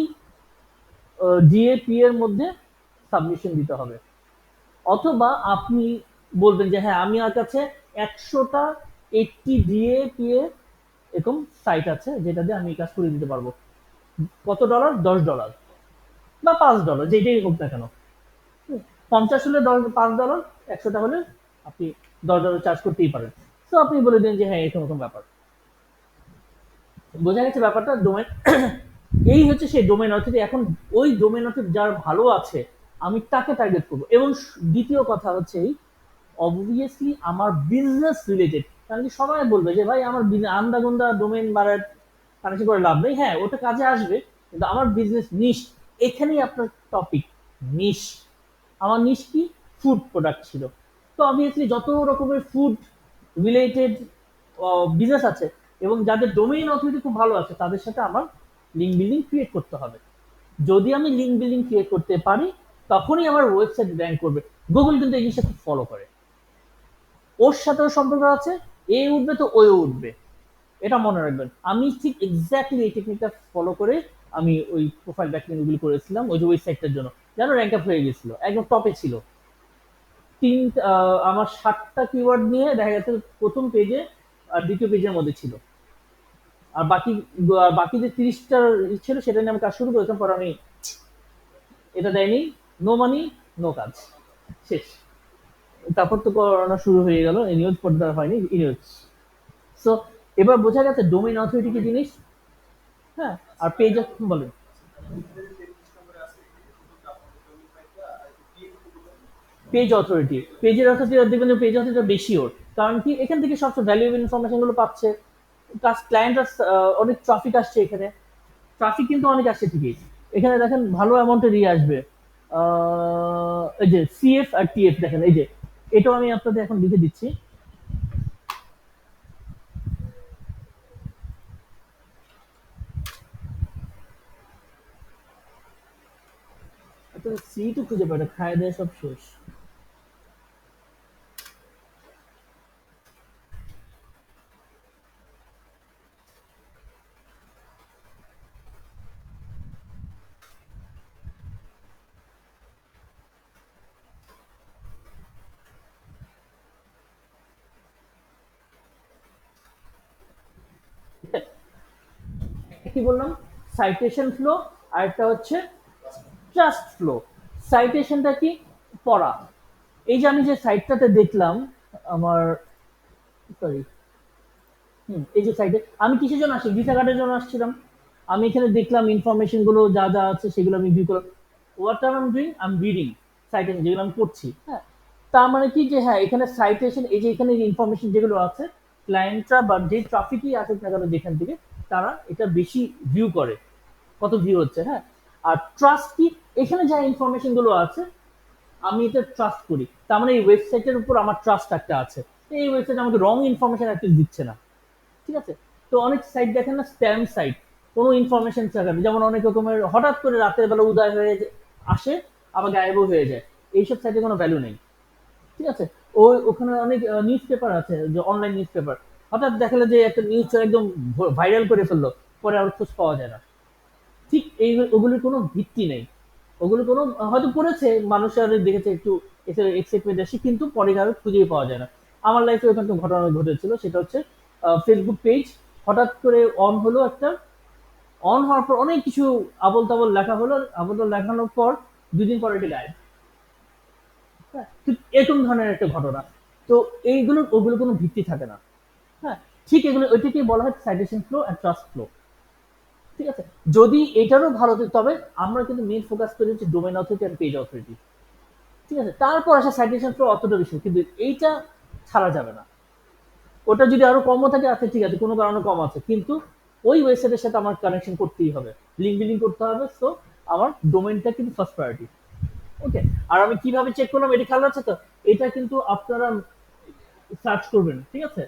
ডিএপি এর মধ্যে সাবমিশন দিতে হবে। অথবা আপনি বলবেন যে হ্যাঁ আমি আমার কাছে ১০০টা 80 ডিএপি এরকম সাইট আছে যেটা দিয়ে আমি এই কাজ করে দিতে পারবো। কত ডলার? $10 বা $5, যেটাই হোক না কেন। 50 হলে $5, 100টা হলে আপনি $10 চার্জ করতেই পারেন। তো আপনি বলে দিন যে হ্যাঁ এরকম ব্যাপার। বোঝা গেছে ব্যাপারটা? ডোমেন এই হচ্ছে সেই ডোমেন অথরিটি। এখন ওই ডোমেন অথরিটি যার ভালো আছে আমি তাকে টার্গেট করবো। এবং দ্বিতীয় কথা হচ্ছে এই, অবভিয়াসলি আমার বিজনেস রিলেটেড, কারণ কি সবাই বলবে যে ভাই আমার আন্দা গুন্দা ডোমেন বাড়ার কানেকশন করে লাভ নেই। হ্যাঁ ওটা কাজে আসবে, কিন্তু আমার বিজনেস নিশ, এখানেই আপনার টপিক নিশ। আমার নিশ কি? ফুড প্রোডাক্ট ছিল। তো অবভিয়াসলি যত রকমের ফুড রিলেটেড বিজনেস আছে এবং যাদের ডোমেইন অথরিটি খুব ভালো আছে তাদের সাথে আমার লিঙ্ক বিল্ডিং ক্রিয়েট করতে হবে। যদি আমি লিঙ্ক বিল্ডিং ক্রিয়েট করতে পারি তখনই আমার ওয়েবসাইট র্যাঙ্ক করবে। গুগল কিন্তু এই জিনিসটা খুব ফলো করে, ওর সাথেও সম্পর্ক আছে, এ উঠবে তো ওয়ে উঠবে, এটা মনে রাখবেন। আমি ঠিক এক্স্যাক্টলি এই টেকনিকটা ফলো করে আমি ওই প্রোফাইল ব্যাকলিং গুলো করেছিলাম ওই যে ওয়েবসাইটটার জন্য, যেন র্যাঙ্ক আপ হয়ে গেছিল, একদম টপে ছিল। তিন আমার 7টা কিওয়ার্ড নিয়ে দেখা গেছে প্রথম পেজে আর দ্বিতীয় পেজের মধ্যে ছিল। আর বাকি যে 30টা ছিল সেটা নিয়ে আমি কাজ শুরু করেছিলাম, পরে আমি এটা দেয়নি, নো মানি নো কাজ, শেষ। তারপর তো করোনা শুরু হয়ে গেল, এই নিউজ পড়তে হয়নি নিউজ। সো এবার বোঝা গেছে ডোমেইন অথরিটি কি জিনিস। হ্যাঁ, আর পেজ বলেন। পেজ অথরিটি, পেজের অথরিটি দেখবেন যে পেজ অথরিটি বেশি ওর, কারণ কি এখান থেকে সবচেয়ে ভ্যালুয়েবল ইনফরমেশন গুলো পাচ্ছে। ক্লায়েন্ট অনেক ট্রাফিক আসছে এখানে, ট্রাফিক কিন্তু অনেক আসছে ঠিকই। এখানে দেখেন ভালো অ্যামাউন্টের আসবে। এই যে সিএফ আর টিএফ দেখেন, এই যে এটাও আমি আপনাদের এখন লিখে দিচ্ছি। সি তো খুঁজে পাই না, খায় দেয় সব শেষ। কি বললাম? সাইটেশন ফ্লো, আর একটা হচ্ছে ট্রাস্ট ফ্লো। সাইটেশনটা কি? পড়া। এই যে আমি যে সাইটটাতে দেখলাম, আমার সরি, এই যে সাইটে আমি কিসের জন্য আসছি, ভিসা কার্ডের জন্য আসছিলাম। আমি এখানে দেখলাম ইনফরমেশন গুলো যা যা আছে সেগুলো আমি ভিউ করলাম। What I am doing, I am reading citation যেগুলো আমি পড়ছি। হ্যাঁ, তার মানে কি যে হ্যাঁ এখানে সাইটেশন, এই যে এখানে ইনফরমেশন যেগুলো আছে, ক্লায়েন্টরা বা যে ট্রাফিকই আসুক না কেন যেখান থেকে, তারা এটা বেশি ভিউ করে, কত ভিউ হচ্ছে। হ্যাঁ, আর ট্রাস্ট কি? এখানে যা ইনফরমেশন গুলো আছে আমি এটা ট্রাস্ট করি, তার মানে এই ওয়েবসাইটের উপর আমার ট্রাস্ট একটা আছে। এই ওয়েবসাইট আমাকে রং ইনফরমেশন একটা দিচ্ছে না। ঠিক আছে? তো অনেক সাইট দেখেন না, স্প্যাম সাইট, কোনো ইনফরমেশন চাকাবে, যেমন অনেক রকমের হঠাৎ করে রাতের বেলা উদয় হয়ে আসে আবার গায়েবও হয়ে যায়। এইসব সাইটে কোনো ভ্যালু নেই। ঠিক আছে? ওখানে অনেক নিউজ পেপার আছে, যে অনলাইন নিউজ পেপার, হঠাৎ দেখালে যে একটা নিউজ একদম ভাইরাল করে ফেললো, পরে আর খোঁজ পাওয়া যায় না। ঠিক এই ওগুলির কোনো ভিত্তি নেই। ওগুলো কোনো হয়তো পড়েছে, মানুষ আর দেখেছে একটু এক্সাইটমেন্ট আসে, কিন্তু পরে কারো খুঁজেই পাওয়া যায় না। আমার লাইফে ওখানে একটা ঘটনা ঘটেছিল, সেটা হচ্ছে ফেসবুক পেজ হঠাৎ করে অন হলো একটা, অন হওয়ার পর অনেক কিছু আবল তাবল লেখা হলো, আবল তাবল লেখানোর পর 2 দিন পর এটি গায়েব। হ্যাঁ, ঠিক এরকম ধরনের একটা ঘটনা। তো এইগুলোর ওগুলো কোনো ভিত্তি থাকে না। হ্যাঁ, ঠিক এগুলো ওইটাকেই বলা হয় citation flow and trust flow. ঠিক আছে? যদি এটারও ভালো হতো, তবে আমরা কিন্তু মেইন ফোকাস করি হচ্ছে ডোমেন অথরিটি আর পেজ অথরিটি। ঠিক আছে? তারপর আসা সাইটেশন ফ্লো অতটা বেশি, কিন্তু এইটা ছাড়া যাবে না। ওটা যদি আরো কমও থাকে আছে ঠিক আছে, কোনো কারণে কম আছে, কিন্তু ওই ওয়েবসাইটের সাথে আমার কানেকশন করতেই হবে, লিঙ্ক বিল্ডিং করতে হবে। সো আমার ডোমেনটা কিন্তু ফার্স্ট প্রায়োরিটি। ওকে, আর আমি কিভাবে চেক করলাম এটা খেয়াল আছে তো? এটা কিন্তু আপনারা সার্চ করবেন, ঠিক আছে?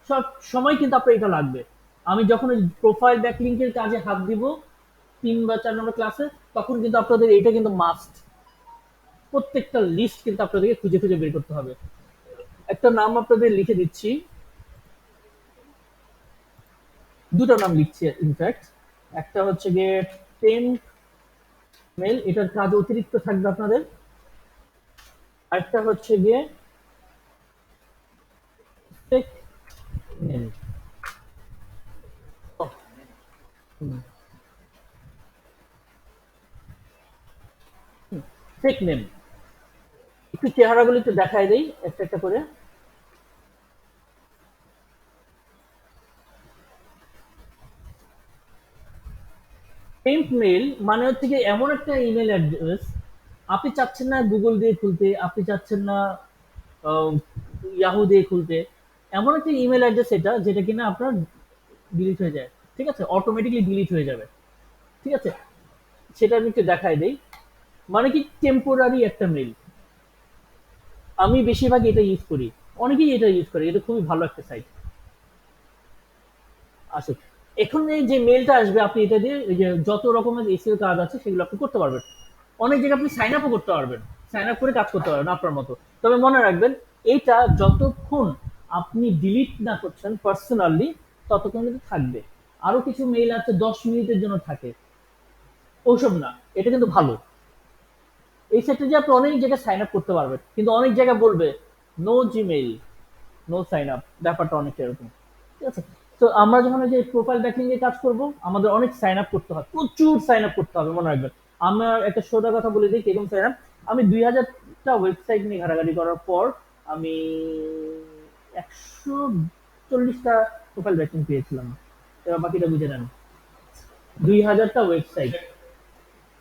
সব সময় কিন্তু আপনার এটা লাগবে। আমি যখন প্রোফাইল ব্যাকলিংকের কাজে হাত দিব 3 বা 4 নম্বর ক্লাসে, তখন কিন্তু আপনাদের এটা কিন্তু মাস্ট, প্রত্যেকটা লিস্ট কিন্তু আপনাদেরকে খুঁজে খুঁজে বের করতে হবে। একটা নাম আপনাদের লিখে দিচ্ছি, দুটো নাম লিখছি ইনফ্যাক্ট। একটা হচ্ছে গিয়ে টেন মেল, এটার কাজ অতিরিক্ত থাকবে আপনাদের। আরেকটা হচ্ছে গিয়ে ফেক নেম। ফেক নেম, একটু চেহারাগুলো একটু দেখাই দেই একটা একটা করে। টেম্প মেইল মানে হচ্ছে কি এমন একটা ইমেল অ্যাড্রেস, আপনি চাচ্ছেন না গুগল দিয়ে খুলতে, আপনি চাচ্ছেন না ইয়াহু দিয়ে খুলতে, এমন একটা ইমেল অ্যাড্রেস এটা যেটা কিনা আপনার ডিলিট হয়ে যায়, ঠিক আছে, অটোমেটিকলি ডিলিট হয়ে যাবে, ঠিক আছে। সেটা আমি একটু দেখাই দেই। মানে কি টেম্পোরারি একটা মেইল, আমি বেশিরভাগ এটা ইউজ করি, অনেকেই এটা ইউজ করে, এটা খুবই ভালো একটা সাইট। আসুক, এখন এই যে মেলটা আসবে আপনি এটা দিয়ে এই যে যত রকমের এসিও কাজ আছে সেগুলো আপনি করতে পারবেন। অনেক জায়গায় আপনি সাইন আপও করতে পারবেন, সাইন আপ করে কাজ করতে পারবেন আপনার মতো। তবে মনে রাখবেন এইটা যতক্ষণ আপনি ডিলিট না করছেন পার্সোনালি ততক্ষণ কিন্তু থাকবে। আরো কিছু মেইল আছে 10 মিনিটের জন্য থাকে, ওসব না, এটা কিন্তু ভালো। এই ক্ষেত্রে যে আপনি অনেক জায়গায় সাইন আপ করতে পারবেন, কিন্তু অনেক জায়গায় বলবে no Gmail, no sign up, ব্যাপারটা অনেকটা এরকম, ঠিক আছে। তো আমরা যখন এই যে প্রোফাইল ব্যাকিং এ কাজ করব, আমাদের অনেক সাইন আপ করতে হয়, প্রচুর সাইন আপ করতে হবে, মনে রাখবেন। আমার একটা সোজা কথা বলে দিই কিরকম সাইন আপ। আমি 2000টা ওয়েবসাইট নিয়ে ঘাটাঘাটি করার পর আমি 140টা প্রোফাইল ব্যাকিং পেয়েছিলাম। এবার বাকিটা বুঝে নেন। 2000টা ওয়েবসাইট,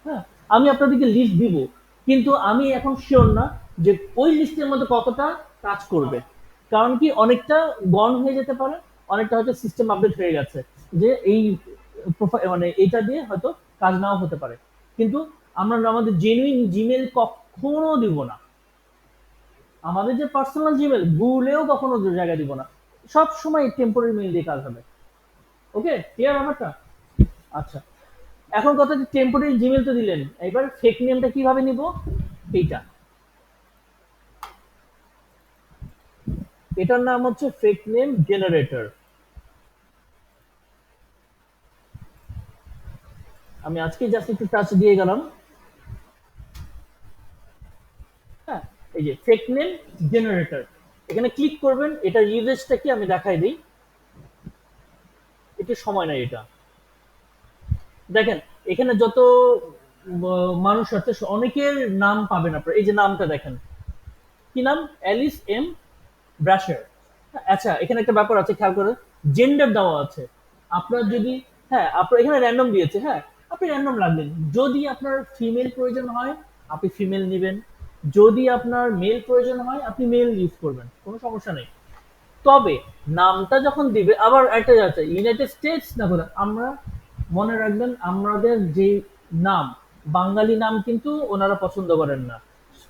হ্যাঁ, আমি আপনাদেরকে লিস্ট দিব, কিন্তু আমি এখন শিওর না যে ওই লিস্টের মধ্যে কতটা কাজ করবে। কারণ কি অনেকটা গন হয়ে যেতে পারে, অনেকটা হয়তো সিস্টেম আপডেট হয়ে গেছে, যে এই মানে এইটা দিয়ে হয়তো কাজ নাও হতে পারে। কিন্তু আমরা আমাদের জেনুইন জিমেল কখনো দিব না, আমাদের যে পার্সোনাল জিমেল ভুলেও কখনো জায়গায় দিব না, সব সময় টেম্পোরারি মেইল দিয়ে কাজ হবে। ওকে, ক্লিয়ার ব্যাপারটা? আচ্ছা, এখন কথা যে টেম্পোরারি জিমেল তো দিলেন, এবার ফেক নেমটা কিভাবে নিব, এইটা, এটার নাম হচ্ছে ফেক নেম জেনারেটর। আমি আজকে জাস্ট একটু টাচ দিয়ে গেলাম। হ্যাঁ, এই যে ফেক নেম জেনারেটর, এখানে ক্লিক করবেন। এটার ইউজেসটা কি আমি দেখাই দিই, একটু সময় নাই এটা। দেখেন এখানে যত মানুষ আছে অনেকের নাম পাবেন আপনার, এই যে নামটা দেখেন, কি নাম, অ্যালিস এম ব্রাশার। আচ্ছা, এখানে একটা ব্যাপার আছে, খেয়াল করে, জেন্ডার দেওয়া আছে। আপনার যদি, হ্যাঁ আপনার এখানে র্যান্ডম দিয়েছে, হ্যাঁ আপনি র্যান্ডম রাখবেন। যদি আপনার ফিমেল প্রয়োজন হয় আপনি ফিমেল নেবেন, যদি আপনার মেল প্রয়োজন হয় আপনি মেল ইউজ করবেন, কোনো সমস্যা নেই। তবে নামটা যখন দিবে, আবার একটা আছে ইউনাইটেড স্টেটস না কোথায়, আমরা মনে রাখবেন আমাদের যে নাম, বাঙালি নাম কিন্তু ওনারা পছন্দ করেন না।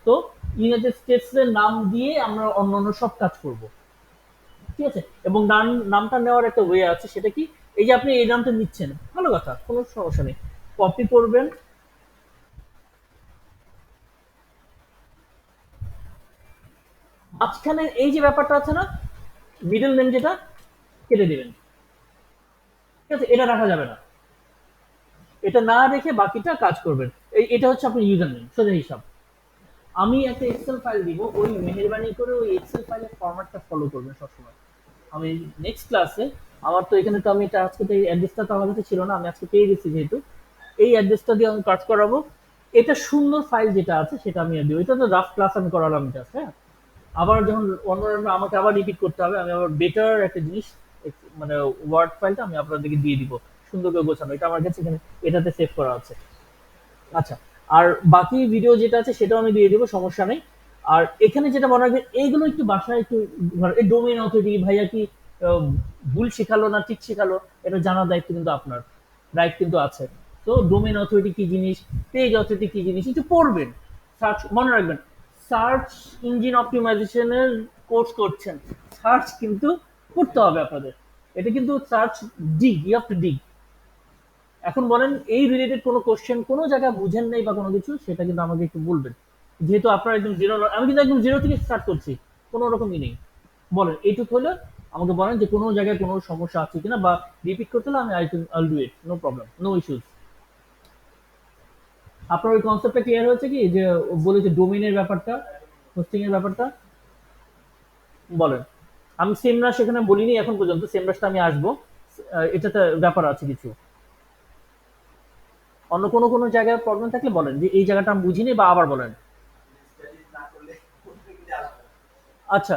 তো ইউনাইটেড স্টেটস এর নাম দিয়ে আমরা অন্য অন্য সব কাজ করব, ঠিক আছে। এবং নামটা নেওয়ার একটা ওয়ে আছে, সেটা কি, এই যে আপনি এই নামটা নিচ্ছেন, ভালো কথা, কোনো সমস্যা নেই, কপি করবেন, মাঝখানে এই যে ব্যাপারটা আছে না, মিডল নেম যেটা, কেটে দিবেন, ঠিক আছে, এটা রাখা যাবে না। এটা না রেখে বাকিটা কাজ করবেন। এটা হচ্ছে আপনার ইউজার নেম, সোজা হিসাব। আমি একটা এক্সেল ফাইল দিব, ওই মেহেরবানি করে ওই এক্সেল ফাইলের ফরম্যাটটা ফলো করবেন সবসময়। আমি নেক্সট ক্লাসে, আমার তো এখানে তো আমি এটা আজকে তো এই অ্যাড্রেসটা তো আমার কাছে ছিল না, আমি আজকে পেয়ে গেছি যেহেতু, এই অ্যাড্রেসটা দিয়ে আমি কাজ করাবো। এটা সুন্দর ফাইল যেটা আছে সেটা আমি দিব, এটা তো রাফ ক্লাস আমি করালাম জাস্ট, হ্যাঁ। আবার যখন অন্য আমাকে আবার রিপিট করতে হবে, আমি আবার বেটার একটা জিনিস, মানে ওয়ার্ড ফাইলটা আমি আপনাদেরকে দিয়ে দিব, সুন্দর করে গোছানো, এটা আমার কাছে এখানে এটাতে সেভ করা আছে। আচ্ছা, আর বাকি ভিডিও যেটা আছে সেটাও আমি দিয়ে দিব, সমস্যা নেই। আর এখানে যেটা মনে রাখবেন, এইগুলো একটু বাসায় একটু, এই ডোমেইন অথরিটি ভাইয়া কি আহ, ভুল শেখালো না ঠিক শেখালো, এটা জানার দায়িত্ব কিন্তু আপনার, রাইট কিন্তু আছে। তো ডোমেইন অথরিটি কি জিনিস, পেজ অথরিটি কি জিনিস, একটু পড়বেন। সার্চ মনে রাখবেন, সার্চ ইঞ্জিন অপটিমাইজেশনের কোর্স করছেন, সার্চ কিন্তু করতে হবে আপনাদের, এটা কিন্তু search, dig, you have to dig. এখন বলেন এই রিলেটেড কোনো কোশ্চেন কোনো জায়গায় বুঝেন নাই বা কোনো কিছু, সেটা কিন্তু আমাকে একটু বলবেন। যেহেতু আপনার একদম জিরো, আমি কিন্তু একদম জিরো থেকে স্টার্ট করছি, কোনো রকমই নেই। বলেন এইটুকু হলে আমাকে বলেন যে কোনো জায়গায় কোনো সমস্যা আছে কিনা, বা রিপিট করতে হলে আমি I do it, no problem, no issues. আপনার ওই কনসেপ্টটা ক্লিয়ার হয়েছে কি, যে বলে যে ডোমেইনের ব্যাপারটা, হোস্টিং এর ব্যাপারটা, বলেন। আমি সেমরাশ সেখানে বলিনি এখন পর্যন্ত, সেমরাশটা আমি আসবো, এটাতে ব্যাপার আছে কিছু। অন্য কোনো কোনো জায়গায় প্রবলেম থাকলে বলেন যে এই জায়গাটা আমি বুঝিনি, বা আবার বলেন। আচ্ছা,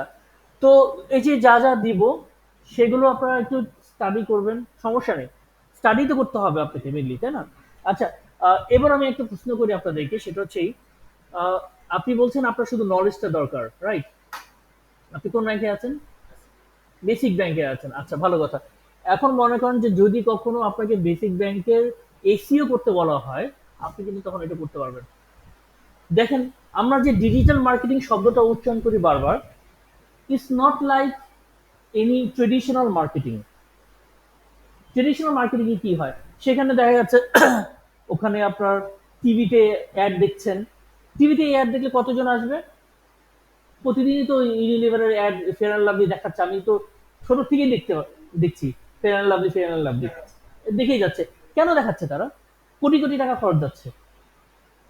তো এই যে যা যা দিব সেগুলো আপনারা একটু স্টাডি করবেন, সমস্যা নেই। স্টাডি তো করতে হবে আপনাকে মেনলি, তাই না? আচ্ছা, এবার আমি একটা প্রশ্ন করি আপনাদেরকে, সেটা হচ্ছে আহ, আপনি বলছেন আপনার শুধু নলেজটা দরকার, রাইট? আপনি কোন র্যাঙ্কে আছেন? বেসিক ব্যাংকে আছেন, আচ্ছা ভালো কথা। এখন মনে করেন যে যদি কখনো আপনাকে বেসিক ব্যাংকের এসিও করতে বলা হয়, আপনি কিন্তু তখন এটা করতে পারবেন। দেখেন, আমরা যে ডিজিটাল মার্কেটিং শব্দটা উচ্চারণ করি বারবার, it's not like any traditional marketing. Traditional marketing এ কি হয়? সেখানে দেখা যাচ্ছে ওখানে আপনার টিভিতে অ্যাড দেখছেন। টিভিতে অ্যাড দেখলে কতজন আসবে? প্রতিদিনই তো ইউনিলিভারের অ্যাড, ফেয়ার অ্যান্ড লাভলি দেখাচ্ছে। আমি তো ছোট থেকেই দেখছি fair and lovely, fair and lovely দেখেই যাচ্ছে। কেন দেখাচ্ছে তারা? কোটি কোটি টাকা খরচ যাচ্ছে।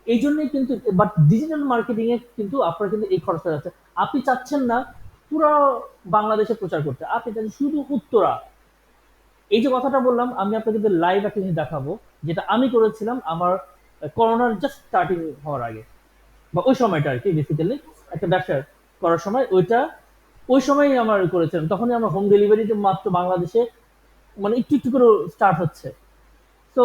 এই জন্যই কিন্তু, বাট ডিজিটাল মার্কেটিং এ কিন্তু আপনার কিন্তু এই খরচটা যাচ্ছে। আপনি চাচ্ছেন না পুরো বাংলাদেশে প্রচার করতে, আপনি চাচ্ছেন শুধু উত্তরা। এই যে কথাটা বললাম, আমি আপনাকে লাইভ একটা জিনিস দেখাবো, যেটা আমি করেছিলাম আমার করোনার জাস্ট স্টার্টিং হওয়ার আগে, বা ওই সময়টা আর কি, বেসিক্যালি একটা ব্যবসা করার সময় ওইটা, ওই সময়ই আমার করেছিলাম। তখনই আমার হোম ডেলিভারিতে মাত্র বাংলাদেশে মানে একটু একটু করে স্টার্ট হচ্ছে। তো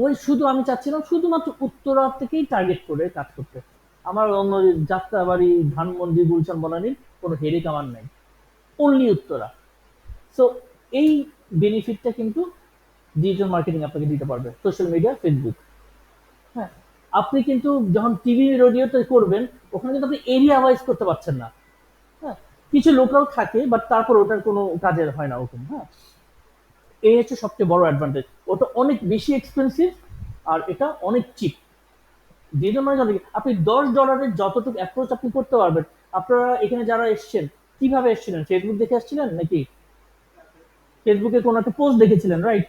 ওই শুধু আমি চাচ্ছিলাম শুধুমাত্র উত্তরা থেকেই টার্গেট করে কাজ করতে। আমার অন্য যাত্রাবাড়ি, ধানমন্ডি, গুলশান, বনানীর কোনো হেরেক আমার নাই, অনলি উত্তরা। সো এই বেনিফিটটা কিন্তু ডিজিটাল মার্কেটিং আপনাকে দিতে পারবে, সোশ্যাল মিডিয়া, ফেসবুক। হ্যাঁ, আপনি কিন্তু যখন টিভি রেডিওতে করবেন, ওখানে কিন্তু আপনি এরিয়া ওয়াইজ করতে পারছেন না। হ্যাঁ, কিছু লোকরাও থাকে, বাট তারপর ওটার কোনো কাজের হয় না ওরকম। হ্যাঁ, এই হচ্ছে সবচেয়ে বড় অ্যাডভান্টেজ। ওটা অনেক বেশি এক্সপেন্সিভ, আর এটা অনেক চিপ। ডিজিটাল মানে জানেন কি? আপনি $10 যতটুকু অ্যাপ্রোচ আপনি করতে পারবেন। আপনারা এখানে যারা এসছেন, কিভাবে এসেছিলেন? ফেসবুক দেখে আসছিলেন নাকি ফেসবুকে কোনো একটা পোস্ট দেখেছিলেন, রাইট?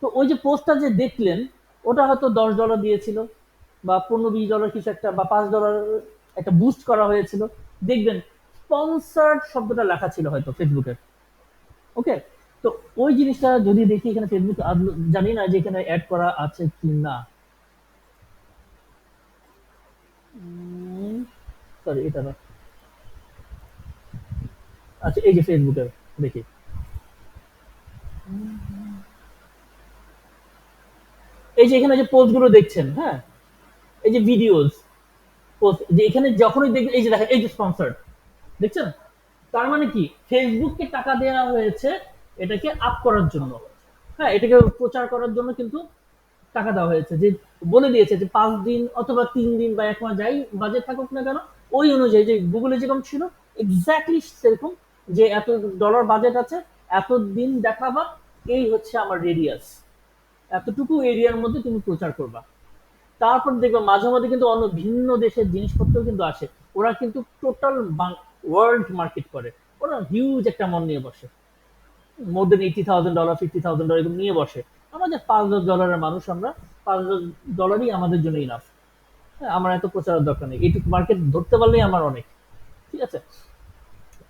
তো ওই যে পোস্টটা যে দেখলেন, ওটা হয়তো $10 দিয়েছিল, বা 15-20 ডলার কিছু একটা, বা $5 একটা বুস্ট করা হয়েছিল। দেখবেন স্পন্সার্ড শব্দটা লেখা ছিল হয়তো ফেসবুকে। ওকে, তো ওই জিনিসটা যদি দেখি এখানে ফেসবুক, জানি না যে এখানে অ্যাড করা আছে কি না। সরি, এটা না। আচ্ছা, এই যে ফেসবুকে দেখি, এই যে এখানে যে পোস্ট গুলো দেখছেন, হ্যাঁ, এই যে ভিডিওস পোস্ট, যে এখানে যখনই দেখবেন এই যে দেখেন, এই যে স্পন্সার্ড, দেখছেন? তার মানে কি, ফেসবুককে টাকা দেওয়া হয়েছে এটাকে আপ করার জন্য। হ্যাঁ, এটাকে প্রচার করার জন্য কিন্তু টাকা দেওয়া হয়েছে, যে বলে দিয়েছে যে 5 দিন অথবা 3 দিন বা 1 মাস যাই বাজেট থাকুক না কেন, ওই অনুযায়ী যে গুগলে যেরকম ছিল এক্স্যাক্টলি সেরকম, যে এত ডলার বাজেট আছে, এত দিন দেখাবা, এই হচ্ছে আমার রেডিয়াস, এতটুকু এরিয়ার মধ্যে তুমি প্রচার করবা। তারপর দেখবা মাঝে মাঝে কিন্তু অন্য ভিন্ন দেশের জিনিসপত্র কিন্তু আসে। ওরা কিন্তু টোটাল ওয়ার্ল্ড মার্কেট করে। ওরা হিউজ একটা মন নিয়ে বসে, মোর দেন $80,000, $50,000 এরকম নিয়ে বসে। আমাদের $5-10 মানুষ আমরা, $5 আমাদের জন্য ইনাফ। হ্যাঁ, আমার এত প্রচারের দরকার নেই, এইটুকু মার্কেট ধরতে পারলেই আমার অনেক। ঠিক আছে,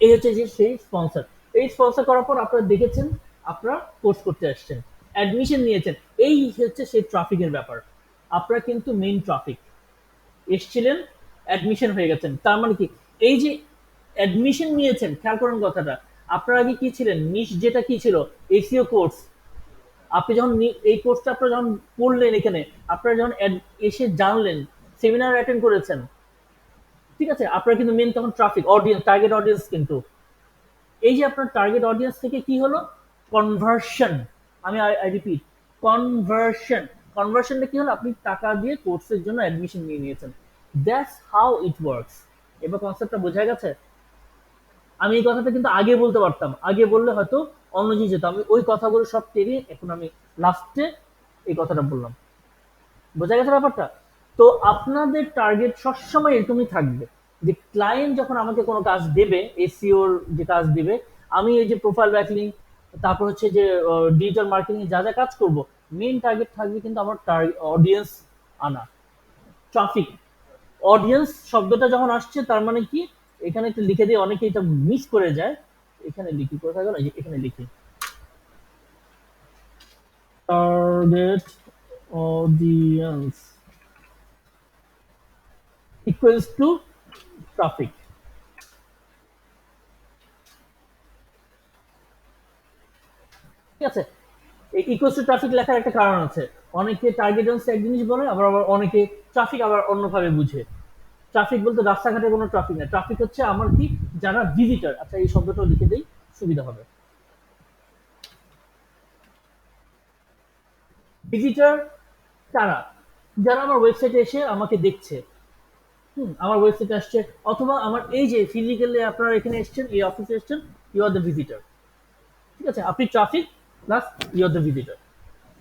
এই হচ্ছে যে সেই স্পন্সর। এই স্পন্সর করার পর আপনারা দেখেছেন, আপনারা কোর্স করতে আসছেন, অ্যাডমিশন নিয়েছেন, এই হচ্ছে সেই ট্রাফিকের ব্যাপার। আপনারা কিন্তু মেইন ট্রাফিক, এসছিলেন, অ্যাডমিশন হয়ে গেছেন, তার মানে কি, এই যে অ্যাডমিশন নিয়েছেন, খেয়াল করেন কথাটা। আপনার আগে কি ছিলেন? নিশ যেটা কি ছিল? SEO course. আপনি যখন এই কোর্সটা আপনারা যখন পড়লেন এখানে, আপনারা যখন এসে জানলেন, সেমিনার অ্যাটেন্ড করেছেন, ঠিক আছে, আপনারা কিন্তু মেন তখন ট্রাফিক অডিয়েন্স, টার্গেট অডিয়েন্স কিন্তু। এই যে আপনার টার্গেট অডিয়েন্স থেকে কি হলো? কনভার্সন। আমি আই রিপিট, কনভার্সন। কনভার্সনটা কি হলো? আপনি টাকা দিয়ে কোর্সের জন্য অ্যাডমিশন নিয়ে নিয়েছেন। That's how it works. এবার কনসেপ্টটা বোঝা গেছে? আমি এই কথাটা কিন্তু আগে বলতে পারতাম, আগে বললে হয়তো অন্য জিনিস যেত। আমি ওই কথাগুলো সব টেনে এখন আমি লাস্টে এই কথাটা বললাম। বোঝা গেছে ব্যাপারটা? তো আপনাদের টার্গেট সবসময় এরকমই থাকবে, যে ক্লায়েন্ট যখন আমাকে কোনো কাজ দেবে, এসিওর যে কাজ দিবে, আমি এই যে প্রোফাইল ব্যাকলিং, তারপর হচ্ছে যে ডিজিটাল মার্কেটিং যা যা কাজ করব, মেইন টার্গেট থাকবে কিন্তু আমার অডিয়েন্স আনা, ট্রাফিক। অডিয়েন্স শব্দটা যখন আসছে, তার মানে কি, এখানে একটু লিখে দিয়ে অনেকে এটা মিস করে যায়। এখানে লিখি, কোথায় গেল, এখানে লিখি, target audience equals to traffic. ঠিক আছে? এই ইকুয়াল টু ট্রাফিক লেখার একটা কারণ আছে। অনেকে টার্গেট অডিয়েন্স এক জিনিস বলে, আবার অনেকে ট্রাফিক আবার অন্যভাবে বুঝে। ট্রাফিক বলতে রাস্তাঘাটে কোনো ট্রাফিক না, ট্রাফিক হচ্ছে আমার কি, যারা ভিজিটর। আচ্ছা, এই শব্দটাও লিখে দেই, সুবিধা হবে। ভিজিটর কারা? যারা আমার ওয়েবসাইটে এসে আমাকে দেখছে, আমার ওয়েবসাইটে আসছে, অথবা আমার এই যে ফিজিক্যালি আপনারা এখানে এসছেন, এই অফিসে এসছেন, ইউ আর দ্য ভিজিটর। ঠিক আছে, আপনি traffic plus you are the visitor.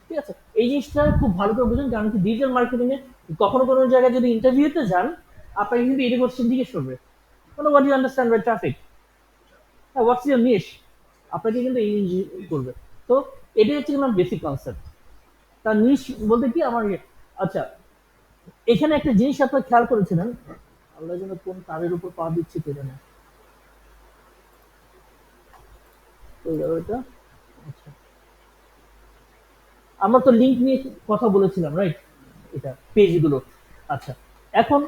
ঠিক আছে, এই জিনিসটা খুব ভালো করে বুঝুন, কারণ কি ডিজিটাল মার্কেটিং এ কখনো কোনো জায়গায় যদি ইন্টারভিউতে যান, আপনাকে কিন্তু এই কোশ্চেন জিজ্ঞেস করবে, কোনো what you understand by traffic, what's your niche, আপনাকে কিন্তু এই জিনিস করবে। তো এটাই হচ্ছে আমার বেসিক কনসেপ্ট। তার নিশ বলতে কি আমার আচ্ছা, এখানে একটা জিনিস আপনারা খেয়াল করেছিলেন, আল্লাহ যেন কোন তারের উপর পা দিচ্ছি কেটে না, ওই জায়গাটা। আচ্ছা, আমরা তো লিঙ্ক নিয়ে কথা বলেছিলাম, রাইট? এটা পেজগুলো। আচ্ছা, এখন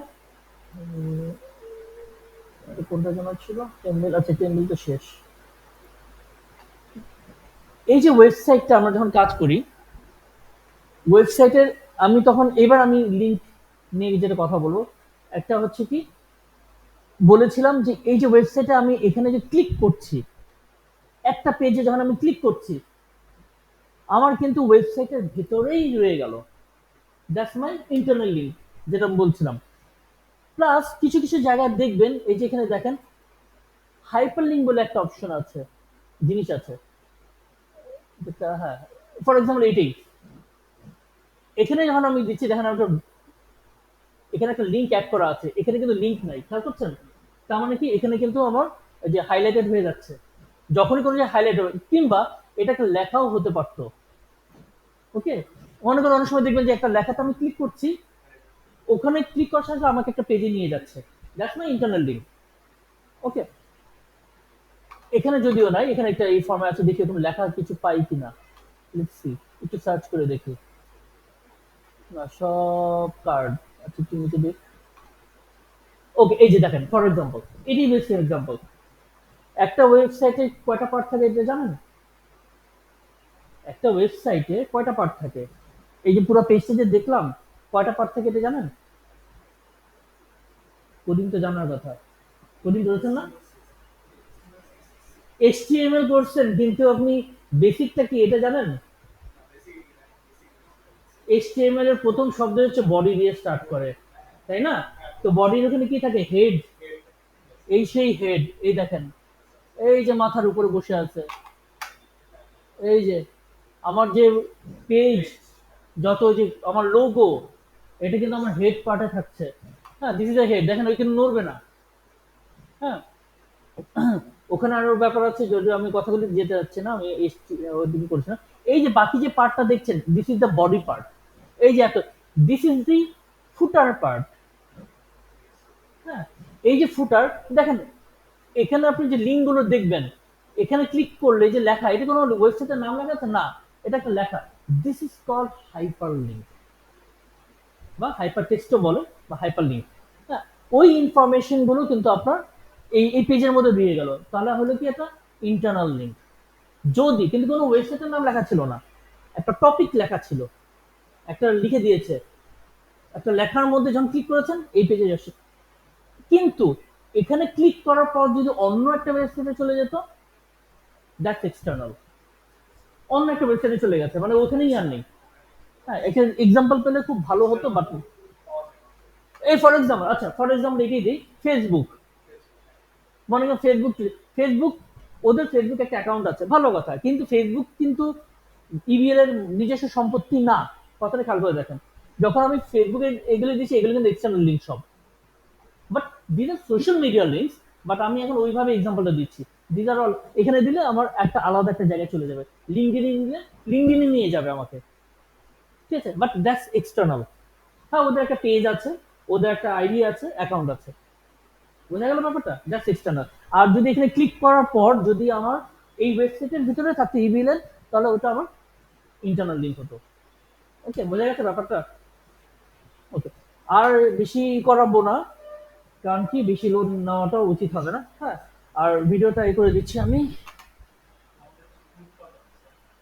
কোনটা যেন ছিল, টেম্বল। আচ্ছা, টেম্বল তো শেষ। এই যে ওয়েবসাইটটা আমরা যখন কাজ করি, ওয়েবসাইটের আমি তখন এবার আমি লিঙ্ক নিয়ে যেটা কথা বলবো, একটা হচ্ছে কি, বলেছিলাম যে এই যে ওয়েবসাইটে আমি এখানে যে ক্লিক করছি, একটা পেজে যখন আমি ক্লিক করছি, আমার কিন্তু ওয়েবসাইটের ভেতরেই রয়ে গেল, দ্যাটস মাই ইন্টারনাল লিঙ্ক, যেটা আমি বলছিলাম। প্লাস কিছু কিছু জায়গায় দেখবেন, এই যে এখানে দেখেন হাইপার লিঙ্ক বলে একটা অপশন আছে, জিনিস আছে, যেটা, হ্যাঁ, ফর এক্সাম্পল এইটাই, এখানে যখন আমি দিচ্ছি, দেখেন একটা, এখানে একটা লিঙ্ক অ্যাড করা আছে, এখানে কিন্তু লিঙ্ক নাই, খেয়াল করছেন? তার মানে কি, এখানে কিন্তু আমার যে হাইলাইটেড হয়ে যাচ্ছে, যখনই কোনো যে হাইলাইট হবে, কিংবা এটা একটা লেখাও হতে পারতো। ওকে, মনে করেন অনেক সময় দেখবেন যে একটা লেখাতে আমি ক্লিক করছি, ওখানে ক্লিক করার সাথে আমাকে একটা পেজে নিয়ে যাচ্ছে, দ্যাটস মাই ইন্টারনাল লিঙ্ক। ওকে, এখানে যদিও নাই, এখানে একটা এই ফর্মে আছে, দেখি ওখানে লেখা কিছু পাই কিনা, লেটস সি, একটু সার্চ করে দেখি। না, সব কার্ড। আচ্ছা, একটু নিচে দিই। ওকে, এই যে দেখেন, ফর এক্সাম্পল, এটি বেস্ট এক্সাম্পল। একটা ওয়েবসাইটে কয়টা পার্ট থাকে এটা জানেন? একটা ওয়েবসাইটে কয়টা পার্ট থাকে? এই যে পুরো পেজটা যে দেখলাম, কয়টা পার্ট থাকে এটা জানেন? কোডিং তো জানার কথা, কোডিং করেছেন না? এইচটিএমএল করছেন, কিন্তু আপনি বেসিকটা কি এটা জানেন? এইচটিএমএল এর প্রথম শব্দ হচ্ছে বডি দিয়ে স্টার্ট করে, তাই না? তো বডির ওখানে কি থাকে? হেড। এই সেই হেড, এই দেখেন, এই যে মাথার উপরে বসে আছে, এই যে আমার যে পেজ, যত যে আমার লোগো, এটা কিন্তু আমার হেড পার্টে থাকছে। হ্যাঁ, দিস ইজ হেড, দেখেন ওইখানে নড়বে না। হ্যাঁ, ওখানে আরো ব্যাপার আছে, যদিও আমি কথাগুলি যেতে যাচ্ছি না, আমি ওইদিকে করছি না। এই যে বাকি যে পার্টটা দেখছেন, this is the body part. এই যে এত, this is the footer part. হ্যাঁ, এই যে ফুটার, দেখেন এখানে আপনি যে লিঙ্ক গুলো দেখবেন, এখানে ক্লিক করলে যে লেখা, এটা কোনো ওয়েবসাইটের নাম লেখা আছে না, এটা একটা লেখা, this is called hyperlink, বা হাইপার টেক্সটও বলে, বা হাইপার লিঙ্ক। হ্যাঁ, ওই ইনফরমেশন গুলো কিন্তু আপনার এই পেজের মধ্যে দিয়ে গেল, তাহলে হলো কি একটা ইন্টারনাল লিঙ্ক। যদি কিন্তু কোনো ওয়েবসাইটের নাম লেখা ছিল না, একটা টপিক লেখা ছিল, একটা লিখে দিয়েছে, একটা লেখার মধ্যে যখন ক্লিক করেছেন এই পেজে আসে, কিন্তু এখানে ক্লিক করার পর যদি অন্য একটা ওয়েবসাইটে চলে যেত, দ্যাটস এক্সটার্নাল, অন্য একটা ওয়েবসাইটে চলে গেছে, মানে ওখানেই আর নেই। হ্যাঁ, এখানে এক্সাম্পল পেলে খুব ভালো হতো, বাট এই ফর এক্সাম্পল, আচ্ছা ফর এক্সাম্পল এটাই দিই, ফেসবুক। মনে করেন ফেসবুক, ফেসবুক, ওদের ফেসবুক একটা অ্যাকাউন্ট আছে, ভালো কথা, কিন্তু ফেসবুক কিন্তু ইবিএল এর নিজস্ব সম্পত্তি না, কথাটা খেয়াল করে দেখেন। যখন আমি ফেসবুকে এগুলো দিচ্ছি, এগুলো কিন্তু এক্সটার্নাল লিঙ্ক সব, but this are social media links, but আমি এখন ওইভাবে এক্সাম্পলটা দিচ্ছি। দিস আর অল, এখানে দিলে আমার একটা আলাদা একটা জায়গায় চলে যাবে, লিঙ্কডিনে দিলে লিঙ্কডিনে নিয়ে যাবে আমাকে। ঠিক আছে, বাট দ্যাটস এক্সটার্নাল। হ্যাঁ, ওদের একটা পেজ আছে, ওদের একটা আইডি আছে, অ্যাকাউন্ট আছে, বোঝা গেল ব্যাপারটা, জাস্ট এক্সটার্নাল। আর যদি এখানে ক্লিক করার পর যদি আমার এই ওয়েবসাইটের ভিতরে থাকতো ইমেল এর, তাহলে ওটা আমার ইন্টারনাল লিঙ্ক হতো। ওকে, বোঝা গেছে ব্যাপারটা? ওকে, আর বেশি করাবো না, কারণ কি বেশি লোড নেওয়াটা উচিত হবে না। হ্যাঁ, আর ভিডিওটা এ করে দিচ্ছি আমি।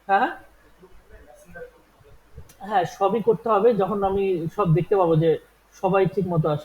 হ্যাঁ, হ্যাঁ, সবই করতে হবে যখন আমি সব দেখতে পাবো যে সবাই ঠিক মতো আসছে।